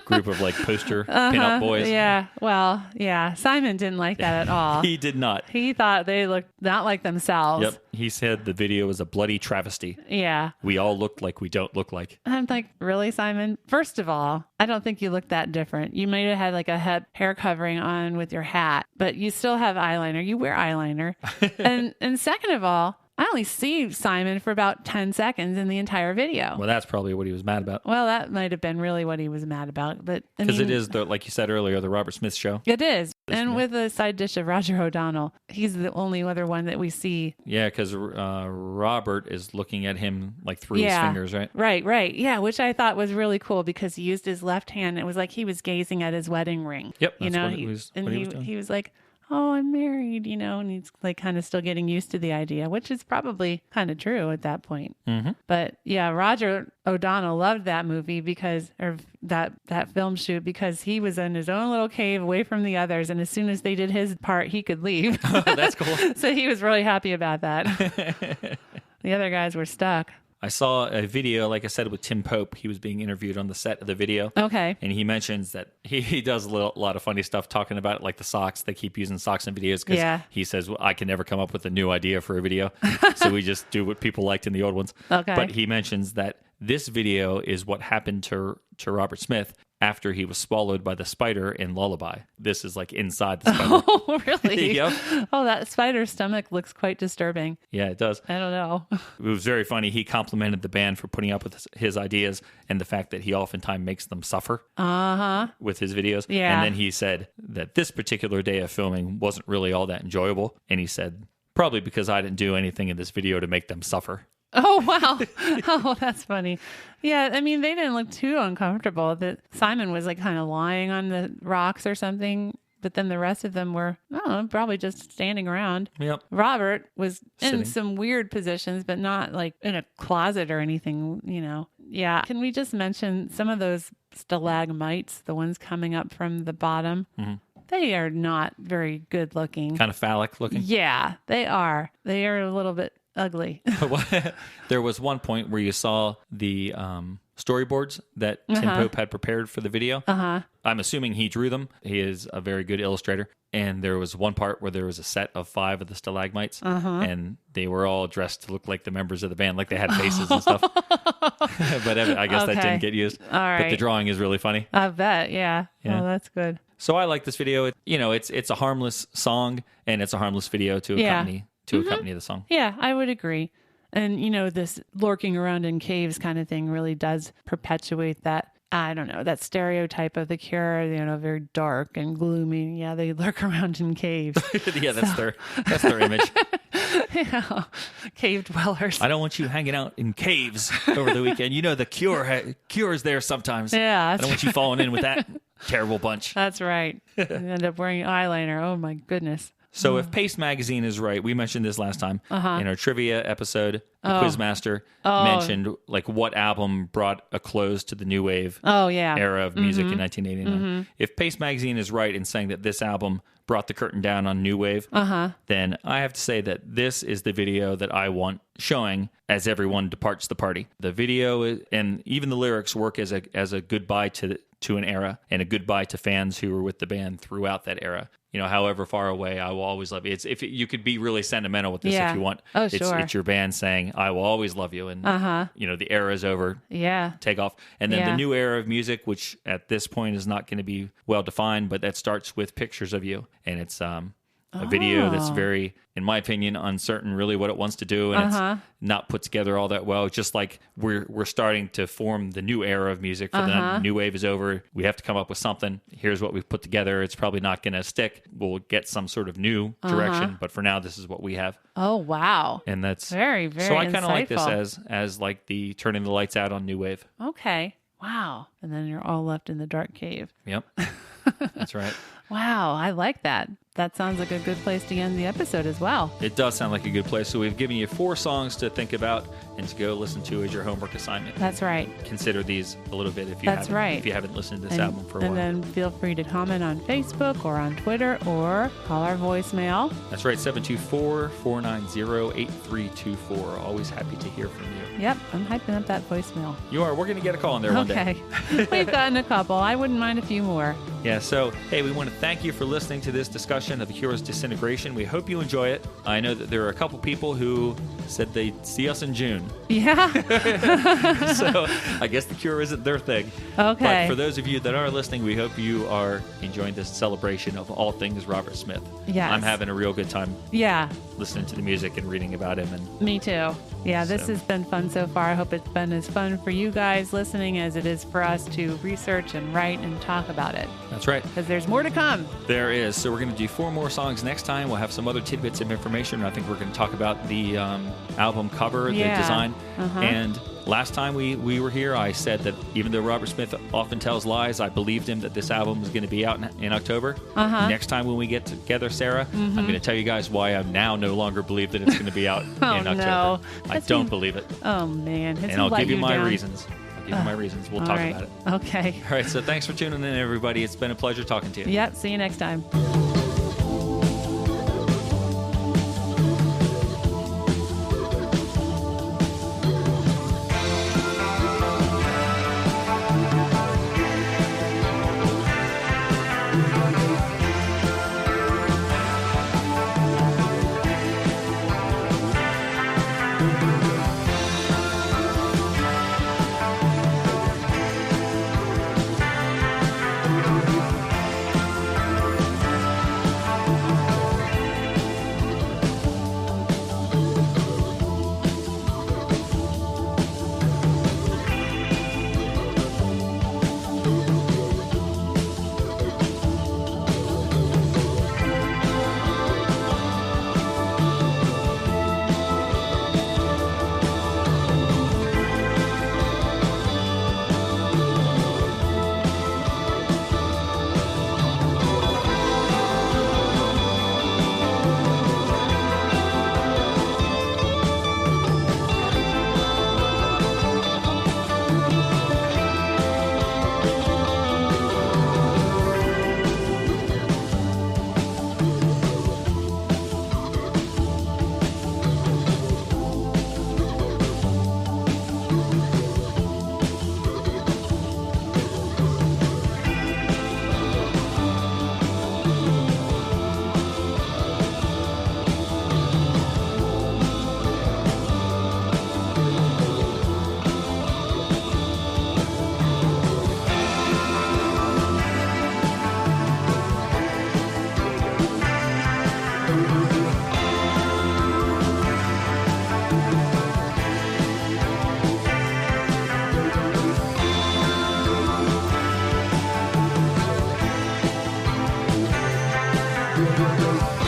group of like poster pinup boys. Yeah. Well, yeah. Simon didn't like that at all. He did not. He thought they looked not like themselves. Yep. He said the video was a bloody travesty. Yeah. We all looked like we don't look like. I'm like, really, Simon? First of all, I don't think you look that different. You might have had like a hair covering on with your hat, but you still have eyeliner. You wear eyeliner. and second of all, I only see Simon for about 10 seconds in the entire video. Well, that's probably what he was mad about. Well, that might have been really what he was mad about. But because it is, like you said earlier, the Robert Smith show. It is. And with a side dish of Roger O'Donnell. He's the only other one that we see. Yeah, because Robert is looking at him like through his fingers, right? Right. Yeah, which I thought was really cool, because he used his left hand. It was like he was gazing at his wedding ring. Yep, that's what he was doing. He was like, oh, I'm married, and he's like kind of still getting used to the idea, which is probably kind of true at that point. Mm-hmm. But yeah, Roger O'Donnell loved that movie or that film shoot, because he was in his own little cave away from the others. And as soon as they did his part, he could leave. That's cool. So he was really happy about that. The other guys were stuck. I saw a video, like I said, with Tim Pope. He was being interviewed on the set of the video. Okay. And he mentions that he does a lot of funny stuff talking about like the socks. They keep using socks in videos because he says, well, I can never come up with a new idea for a video. So we just do what people liked in the old ones. Okay. But he mentions that this video is what happened to Robert Smith after he was swallowed by the spider in Lullaby. This is like inside the spider. Oh, really? Yep. Oh, that spider's stomach looks quite disturbing. Yeah, it does. I don't know. It was very funny. He complimented the band for putting up with his ideas and the fact that he oftentimes makes them suffer with his videos. Yeah. And then he said that this particular day of filming wasn't really all that enjoyable. And he said, probably because I didn't do anything in this video to make them suffer. Oh, wow. Oh, that's funny. Yeah, I mean, they didn't look too uncomfortable. That Simon was like kind of lying on the rocks or something, but then the rest of them were, I don't know, probably just standing around. Yep. Robert was Sitting. in some weird positions, but not like in a closet or anything, you know. Yeah. Can we just mention some of those stalagmites, the ones coming up from the bottom? Mm-hmm. They are not very good looking. Kind of phallic looking. Yeah, they are. They are a little bit ugly. There was one point where you saw the storyboards that Tim Pope had prepared for the video. I'm assuming he drew them. He is a very good illustrator. And there was one part where there was a set of 5 of the stalagmites, and they were all dressed to look like the members of the band, like they had faces and stuff. But I guess that didn't get used. All right. But the drawing is really funny. I bet, yeah. Oh, that's good. So I like this video. It's a harmless song, and it's a harmless video to accompany the song. Yeah, I would agree. And, this lurking around in caves kind of thing really does perpetuate that, I don't know, that stereotype of the Cure, very dark and gloomy. Yeah, they lurk around in caves. Yeah, that's their image. Yeah, cave dwellers. I don't want you hanging out in caves over the weekend. The Cure's there sometimes. Yeah. I don't want you falling in with that terrible bunch. That's right. You end up wearing eyeliner. Oh, my goodness. So if Paste Magazine is right, we mentioned this last time in our trivia episode. The Quizmaster mentioned like what album brought a close to the new wave era of music in 1989. If Paste Magazine is right in saying that this album brought the curtain down on new wave, then I have to say that this is the video that I want showing as everyone departs the party. The video and even the lyrics work as a goodbye to an era and a goodbye to fans who were with the band throughout that era. However far away, I will always love you. You could be really sentimental with this if you want. Oh, sure. It's your band saying, I will always love you. And, the era is over. Yeah. Take off. And then the new era of music, which at this point is not going to be well defined, but that starts with pictures of you. And it's a video that's very, in my opinion, uncertain really what it wants to do. And it's not put together all that well. Just like we're starting to form the new era of music. For the new wave is over. We have to come up with something. Here's what we've put together. It's probably not going to stick. We'll get some sort of new direction. But for now, this is what we have. Oh, wow. And that's very, very So I kind of like this insightful. as like the turning the lights out on new wave. Okay. Wow. And then you're all left in the dark cave. Yep. That's right. Wow. I like that. That sounds like a good place to end the episode as well. It does sound like a good place. So we've given you 4 songs to think about and to go listen to as your homework assignment. That's right. Consider these a little bit if you haven't listened to this album for a while. And then feel free to comment on Facebook or on Twitter or call our voicemail. That's right, 724-490-8324. Always happy to hear from you. Yep, I'm hyping up that voicemail. You are. We're going to get a call in there one day. Okay. We've gotten a couple. I wouldn't mind a few more. Yeah, so, hey, we want to thank you for listening to this discussion of The Cure's Disintegration. We hope you enjoy it. I know that there are a couple people who said they'd see us in June. Yeah. So I guess The Cure isn't their thing. Okay. But for those of you that are listening, we hope you are enjoying this celebration of all things Robert Smith. Yes. I'm having a real good time listening to the music and reading about him. And me too. Yeah, this has been fun so far. I hope it's been as fun for you guys listening as it is for us to research and write and talk about it. That's right. Because there's more to come. There is. So we're going to do 4 more songs next time. We'll have some other tidbits of information. I think we're going to talk about the album cover, the design. And last time we were here, I said that even though Robert Smith often tells lies, I believed him that this album was going to be out in October. Next time when we get together, Sarah, I'm going to tell you guys why I now no longer believe that it's going to be out in October. No. I don't believe it. Oh, man. And I'll give you my reasons. Give you my reasons. We'll talk about it. Okay. All right. So thanks for tuning in, everybody. It's been a pleasure talking to you. Yep. See you next time. Thank